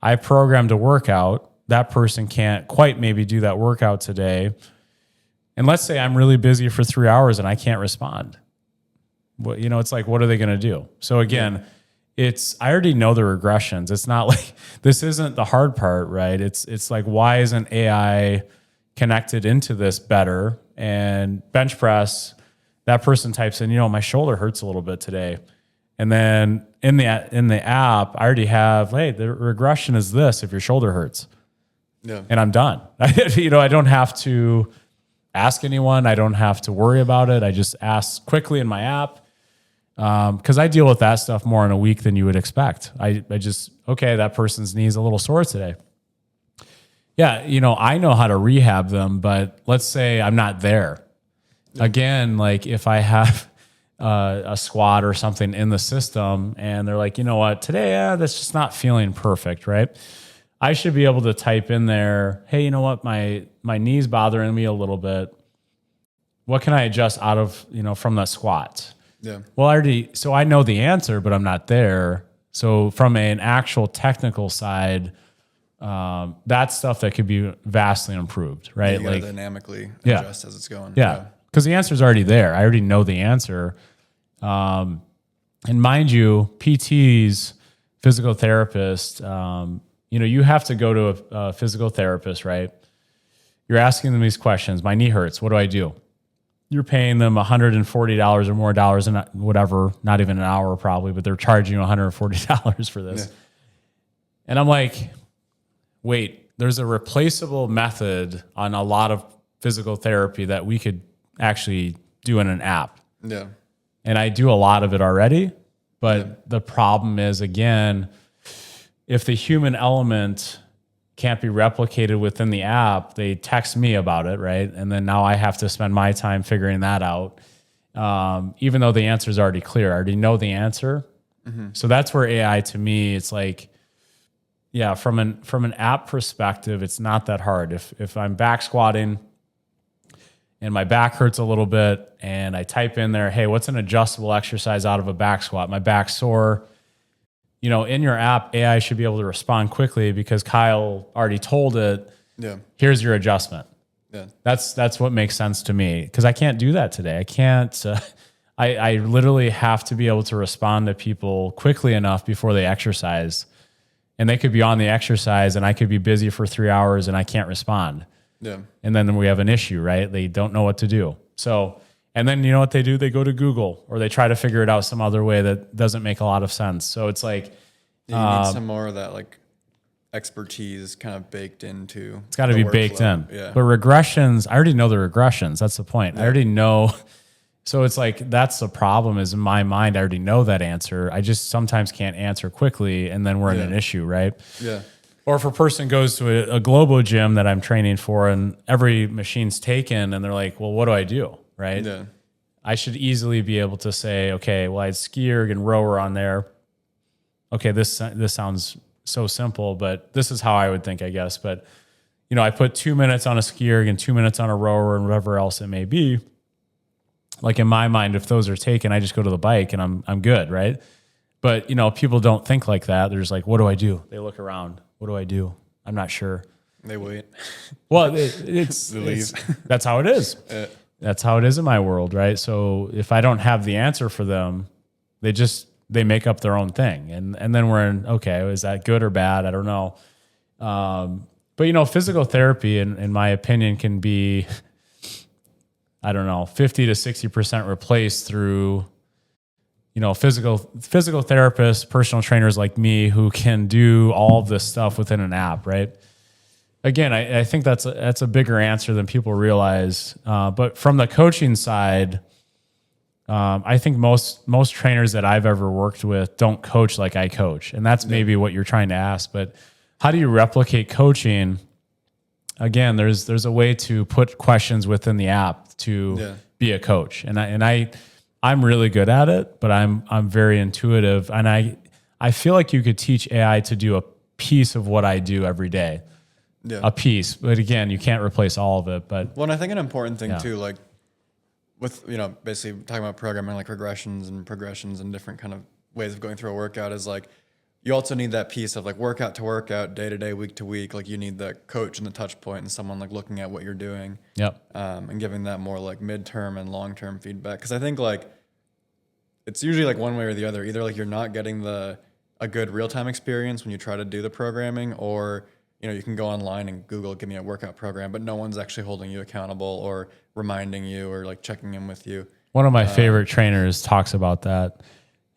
I programmed a workout. That person can't quite maybe do that workout today. And let's say I'm really busy for 3 hours and I can't respond. Well, it's like, what are they going to do? So again, I already know the regressions. It's not like, this isn't the hard part, right? It's like, why isn't AI connected into this better? And bench press, that person types in, my shoulder hurts a little bit today. And then in the app, I already have, hey, the regression is this if your shoulder hurts. Yeah. And I'm done. I don't have to ask anyone. I don't have to worry about it. I just ask quickly in my app. Because I deal with that stuff more in a week than you would expect. I just, okay, that person's knee's a little sore today. Yeah, I know how to rehab them, but let's say I'm not there. Again, like if I have a squat or something in the system and they're like, you know what, today, that's just not feeling perfect, right? I should be able to type in there, hey, you know what, my knee's bothering me a little bit. What can I adjust out of, from the squat? Yeah. Well, so I know the answer, but I'm not there. So from an actual technical side, that's stuff that could be vastly improved, right? You gotta dynamically Yeah. adjust as it's going. Yeah. Because the answer's already there. I already know the answer. And mind you, PTs, physical therapists, you have to go to a physical therapist, right? You're asking them these questions. My knee hurts. What do I do? You're paying them $140 or more dollars and whatever, not even an hour probably, but they're charging you $140 for this. Yeah. And I'm like, wait, there's a replaceable method on a lot of physical therapy that we could actually do in an app. Yeah. And I do a lot of it already, but the problem is, again, if the human element can't be replicated within the app, they text me about it, right? And then now I have to spend my time figuring that out. Even though the answer is already clear, I already know the answer. Mm-hmm. So that's where AI, to me, it's like, yeah, from an app perspective, it's not that hard. If I'm back squatting and my back hurts a little bit and I type in there, hey, what's an adjustable exercise out of a back squat? My back's sore. In your app, AI should be able to respond quickly because Kyle already told it, here's your adjustment. Yeah. That's what makes sense to me because I can't do that today. I can't, I literally have to be able to respond to people quickly enough before they exercise. And they could be on the exercise and I could be busy for 3 hours and I can't respond. Yeah. And then we have an issue, right? They don't know what to do. So, and then you know what they do? They go to Google or they try to figure it out some other way that doesn't make a lot of sense. So it's like, you need some more of that like expertise kind of baked into. It's got to be baked in. Yeah. But regressions, I already know the regressions. That's the point. Yeah. I already know. So it's like, that's the problem is in my mind, I already know that answer. I just sometimes can't answer quickly. And then we're in an issue, right? Yeah. Or if a person goes to a Globo gym that I'm training for and every machine's taken and they're like, well, what do I do? Right? Yeah. I should easily be able to say, okay, well, I had ski erg and rower on there. Okay, this sounds so simple, but this is how I would think, I guess. But, I put 2 minutes on a ski erg and 2 minutes on a rower and whatever else it may be. Like in my mind, if those are taken, I just go to the bike and I'm good, right? But, people don't think like that. They're just like, what do I do? They look around. What do I do? I'm not sure. They wait. Well, it's that's how it is. That's how it is in my world, right? So if I don't have the answer for them, they make up their own thing. And then we're in, okay, is that good or bad? I don't know. But But, physical therapy, in my opinion, can be, I don't know, 50 to 60% replaced through, physical therapists, personal trainers like me who can do all of this stuff within an app, right? Again, I think that's a bigger answer than people realize. But from the coaching side, I think most trainers that I've ever worked with don't coach like I coach. And that's maybe what you're trying to ask. But how do you replicate coaching? Again, there's a way to put questions within the app to be a coach. And I'm really good at it, but I'm very intuitive. And I feel like you could teach AI to do a piece of what I do every day. Yeah. A piece. But again, you can't replace all of it. But well, and I think an important thing too, like with, basically talking about programming, like regressions and progressions and different kind of ways of going through a workout is like, you also need that piece of like workout to workout, day to day, week to week. Like you need the coach and the touch point and someone like looking at what you're doing. Yep. And giving that more like midterm and long-term feedback. Cause I think like it's usually like one way or the other. Either like you're not getting a good real-time experience when you try to do the programming, or you can go online and Google, give me a workout program, but no one's actually holding you accountable or reminding you or like checking in with you. One of my favorite trainers talks about that.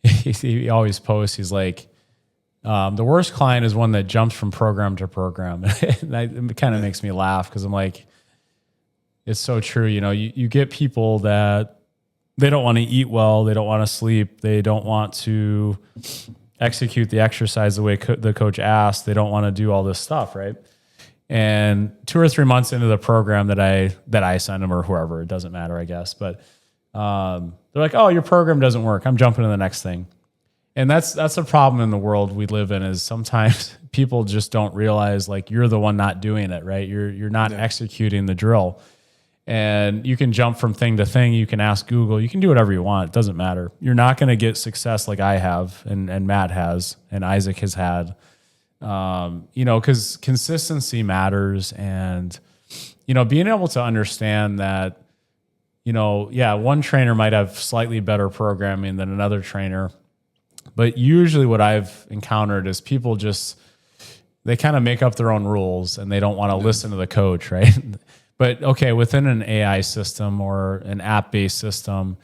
He always posts, he's like, the worst client is one that jumps from program to program. And it kind of makes me laugh because I'm like, it's so true. You get people that they don't want to eat well. They don't want to sleep. They don't want to execute the exercise the way the coach asked. They don't want to do all this stuff, right? And 2 or 3 months into the program that I send them, or whoever, it doesn't matter, I guess. But they're like, "Oh, your program doesn't work. I'm jumping to the next thing." And that's a problem in the world we live in, is sometimes people just don't realize like you're the one not doing it, right? You're not executing the drill. And you can jump from thing to thing. You can ask Google. You can do whatever you want. It doesn't matter. You're not going to get success like I have and Matt has and Isaac has had, because consistency matters. And, being able to understand that, one trainer might have slightly better programming than another trainer. But usually what I've encountered is people they kind of make up their own rules and they don't want to listen to the coach, right? But okay, within an AI system or an app-based system,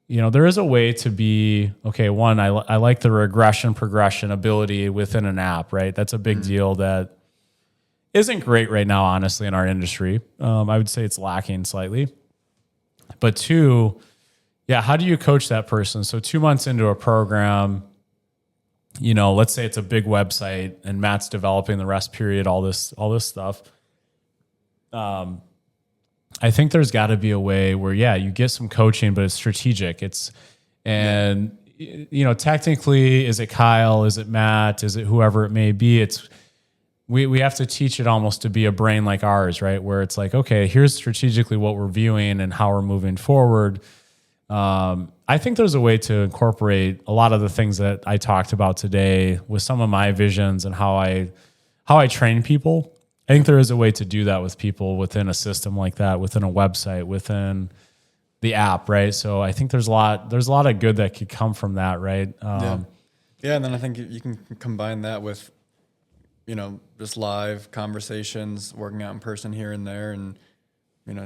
there is a way to be, okay, one, I like the progression ability within an app, right? That's a big deal that isn't great right now, honestly, in our industry. I would say it's lacking slightly. But two, how do you coach that person? So 2 months into a program, let's say it's a big website and Matt's developing the rest period, all this stuff. I think there's got to be a way where, you get some coaching, but it's strategic. Technically, is it Kyle? Is it Matt? Is it whoever it may be? We have to teach it almost to be a brain like ours, right? Where it's like, okay, here's strategically what we're viewing and how we're moving forward. I think there's a way to incorporate a lot of the things that I talked about today with some of my visions and how I train people. I think there is a way to do that with people within a system like that, within a website, within the app, right? So I think there's a lot of good that could come from that, right? And then I think you can combine that with, just live conversations, working out in person here and there, and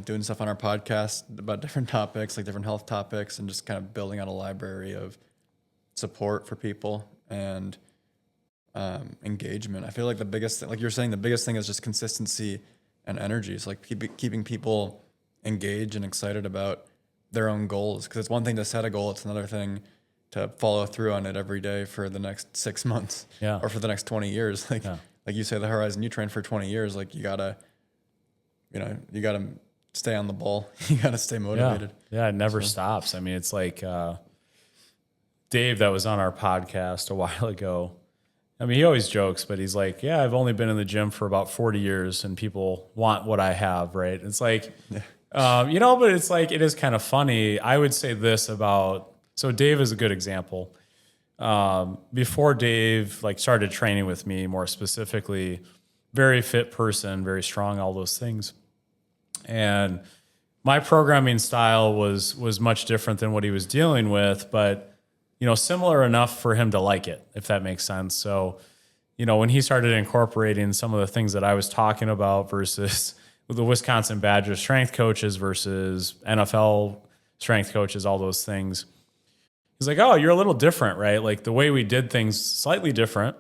doing stuff on our podcast about different topics, like different health topics, and just kind of building out a library of support for people and engagement. I feel like the biggest thing, like you're saying, the biggest thing is just consistency and energy. It's like keeping people engaged and excited about their own goals. Because it's one thing to set a goal, it's another thing to follow through on it every day for the next 6 months, or for the next 20 years. Like you say, the horizon you train for 20 years, like you gotta stay on the ball. You gotta stay motivated. Yeah, it never stops. I mean, it's like Dave that was on our podcast a while ago. I mean, he always jokes, but he's like, I've only been in the gym for about 40 years and people want what I have, right? It's like, but it's like, it is kind of funny. I would say this so Dave is a good example. Before Dave started training with me more specifically, very fit person, very strong, all those things. And my programming style was much different than what he was dealing with, but similar enough for him to like it, if that makes sense. So, when he started incorporating some of the things that I was talking about versus the Wisconsin Badgers strength coaches versus NFL strength coaches, all those things, he's like, oh, you're a little different, right? Like the way we did things slightly different,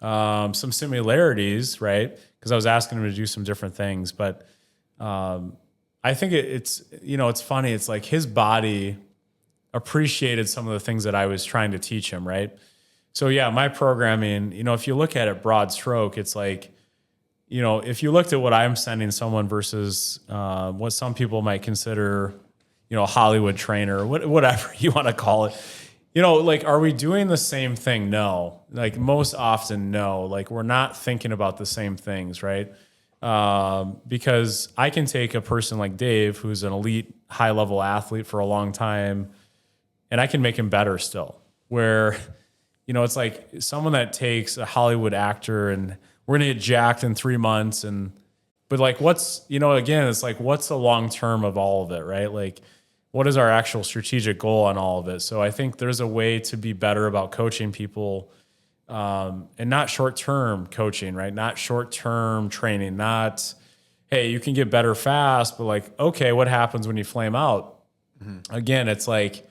some similarities, right? Because I was asking him to do some different things, but I think it's funny. It's like his body appreciated some of the things that I was trying to teach him, right? So yeah, my programming, if you look at it broad stroke, it's like, if you looked at what I'm sending someone versus what some people might consider, a Hollywood trainer, whatever you want to call it, like, are we doing the same thing? No. Like most often, no. Like we're not thinking about the same things, right? Because I can take a person like Dave, who's an elite high level athlete for a long time, and I can make him better still. Where, it's like someone that takes a Hollywood actor and we're going to get jacked in 3 months. But like, what's, again, it's like, what's the long term of all of it, right? Like, what is our actual strategic goal on all of it? So I think there's a way to be better about coaching people, and not short-term coaching, right? Not short-term training, not, hey, you can get better fast, but like, okay, what happens when you flame out? Mm-hmm. Again, it's like,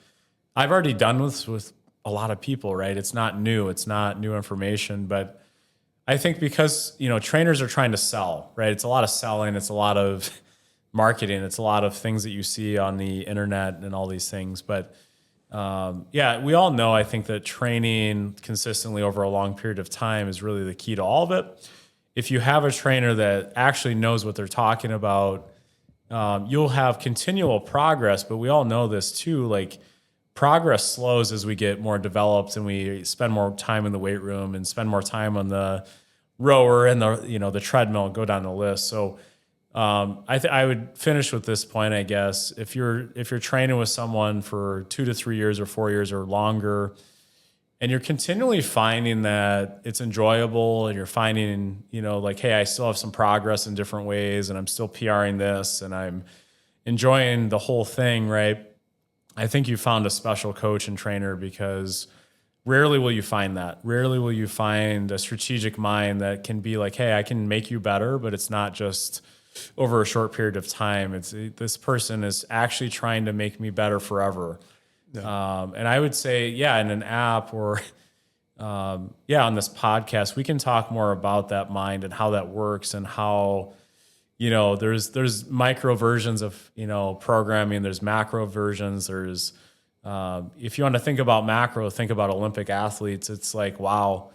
I've already done this with a lot of people, right? It's not new. It's not new information, but I think because, trainers are trying to sell, right? It's a lot of selling. It's a lot of marketing. It's a lot of things that you see on the internet and all these things. But yeah, we all know, I think that training consistently over a long period of time is really the key to all of it. If you have a trainer that actually knows what they're talking about, you'll have continual progress, but we all know this too. Like progress slows as we get more developed and we spend more time in the weight room and spend more time on the rower and the treadmill and go down the list. So I would finish with this point, I guess. If you're training with someone for 2 to 3 years or 4 years or longer, and you're continually finding that it's enjoyable and you're finding, like, hey, I still have some progress in different ways and I'm still PRing this and I'm enjoying the whole thing, right? I think you found a special coach and trainer, because rarely will you find that. Rarely will you find a strategic mind that can be like, hey, I can make you better, but it's not just over a short period of time. It's this person is actually trying to make me better forever. Yeah. And I would say, yeah, in an app or on this podcast, we can talk more about that mind and how that works and how, there's micro versions of, programming, there's macro versions, there's, if you want to think about macro, think about Olympic athletes. It's like, wow,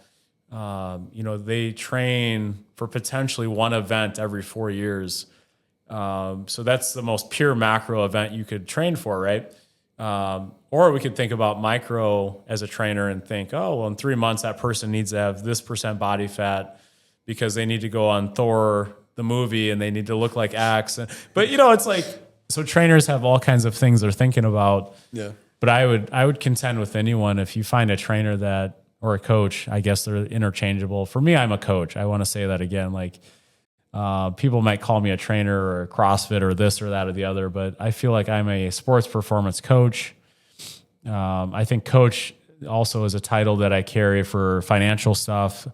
they train for potentially one event every 4 years. So that's the most pure macro event you could train for, right? Or we could think about micro as a trainer and think, oh, well, in 3 months, that person needs to have this % body fat because they need to go on Thor, the movie, and they need to look like X. But, it's like, so trainers have all kinds of things they're thinking about. Yeah. But I would contend with anyone, if you find a trainer that, or a coach, I guess they're interchangeable. For me, I'm a coach. I want to say that again. Like, people might call me a trainer or a CrossFit or this or that or the other, but I feel like I'm a sports performance coach. I think coach also is a title that I carry for financial stuff.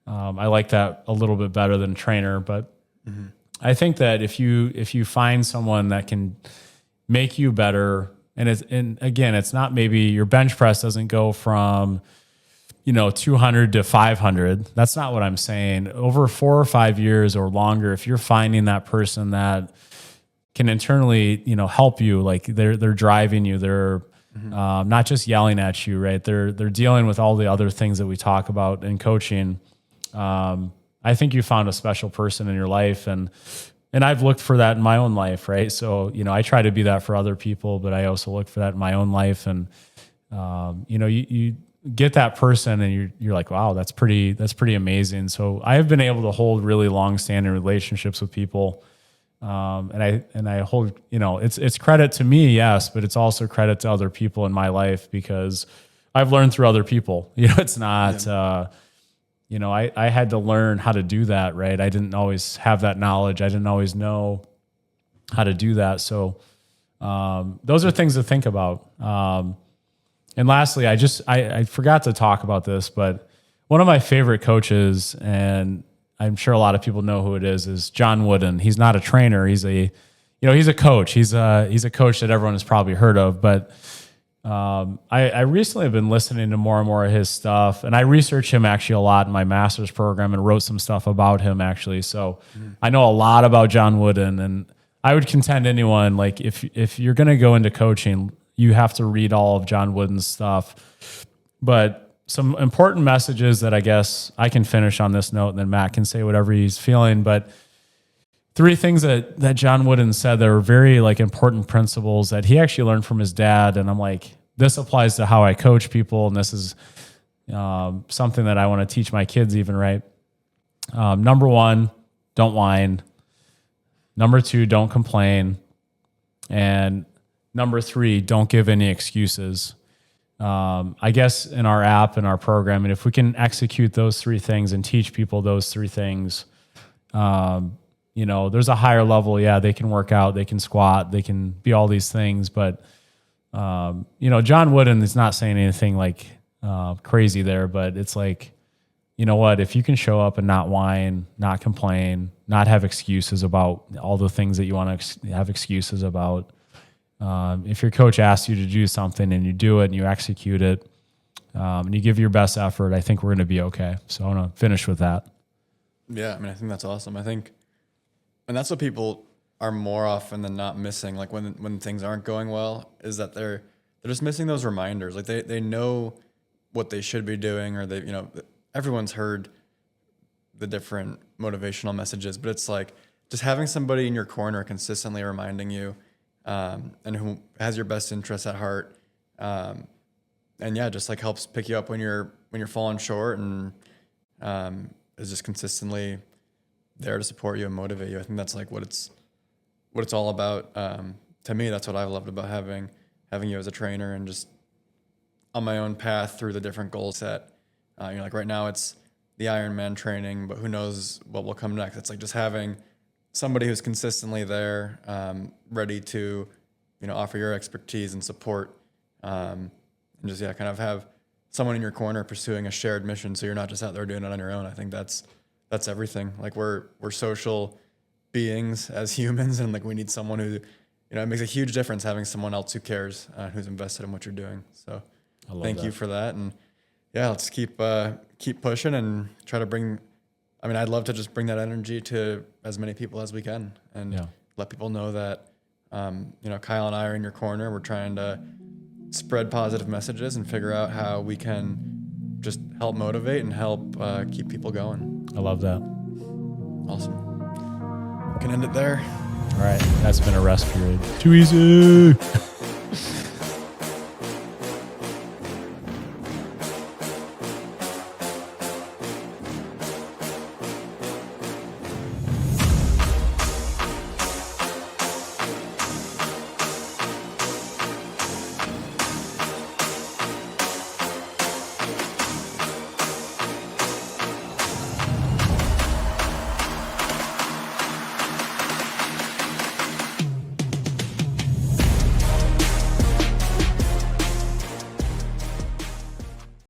I like that a little bit better than trainer, but I think that if you find someone that can make you better, and again, it's not, maybe your bench press doesn't go from 200 to 500. That's not what I'm saying. Over 4 or 5 years or longer, if you're finding that person that can internally, help you, like they're driving you, they're not just yelling at you, right? They're dealing with all the other things that we talk about in coaching. I think you found a special person in your life, and I've looked for that in my own life, right? So, I try to be that for other people, but I also look for that in my own life. And, you get that person and you're like, wow, that's pretty amazing. So I've been able to hold really long-standing relationships with people. And I hold, it's credit to me, yes, but it's also credit to other people in my life, because I've learned through other people. It's not, I had to learn how to do that, right? I didn't always have that knowledge. I didn't always know how to do that. So those are things to think about. And lastly, I forgot to talk about this, but one of my favorite coaches, and I'm sure a lot of people know who it is John Wooden. He's not a trainer. He's he's a coach. He's a coach that everyone has probably heard of. But I recently have been listening to more and more of his stuff, and I researched him actually a lot in my master's program and wrote some stuff about him actually. So I know a lot about John Wooden, and I would contend anyone, like if you're going to go into coaching, you have to read all of John Wooden's stuff. But some important messages that I guess I can finish on this note, and then Matt can say whatever he's feeling. But 3 things that John Wooden said that were very like important principles that he actually learned from his dad. And I'm like, this applies to how I coach people. And this is something that I want to teach my kids even, right? Number 1, don't whine. Number 2, don't complain. And number 3, don't give any excuses. I guess in our app and our program, and if we can execute those 3 things and teach people those 3 things, there's a higher level. Yeah, they can work out, they can squat, they can be all these things. But, John Wooden is not saying anything like crazy there, but it's like, you know what, if you can show up and not whine, not complain, not have excuses about all the things that you want to have excuses about, if your coach asks you to do something and you do it and you execute it, and you give your best effort, I think we're going to be okay. So I want to finish with that. Yeah, I mean, I think that's awesome. I think, and that's what people are more often than not missing. Like when things aren't going well, is that they're just missing those reminders. Like they know what they should be doing, or everyone's heard the different motivational messages, but it's like just having somebody in your corner consistently reminding you, and who has your best interests at heart, and yeah, just like helps pick you up when you're falling short, and is just consistently there to support you and motivate you. I think that's like what it's all about. To me, that's what I've loved about having you as a trainer, and just on my own path through the different goal set. Like right now it's the Ironman training, but who knows what will come next. It's like just having somebody who's consistently there, ready to, offer your expertise and support, and just, kind of have someone in your corner pursuing a shared mission. So you're not just out there doing it on your own. I think that's everything. Like we're social beings as humans, and like we need someone who, it makes a huge difference having someone else who cares, who's invested in what you're doing. So thank you for that. And yeah, let's keep pushing and try to bring, I'd love to just bring that energy to as many people as we can, and let people know that, Kyle and I are in your corner. We're trying to spread positive messages and figure out how we can just help motivate and help keep people going. I love that. Awesome. Can end it there. All right. That's been a rest period. Too easy.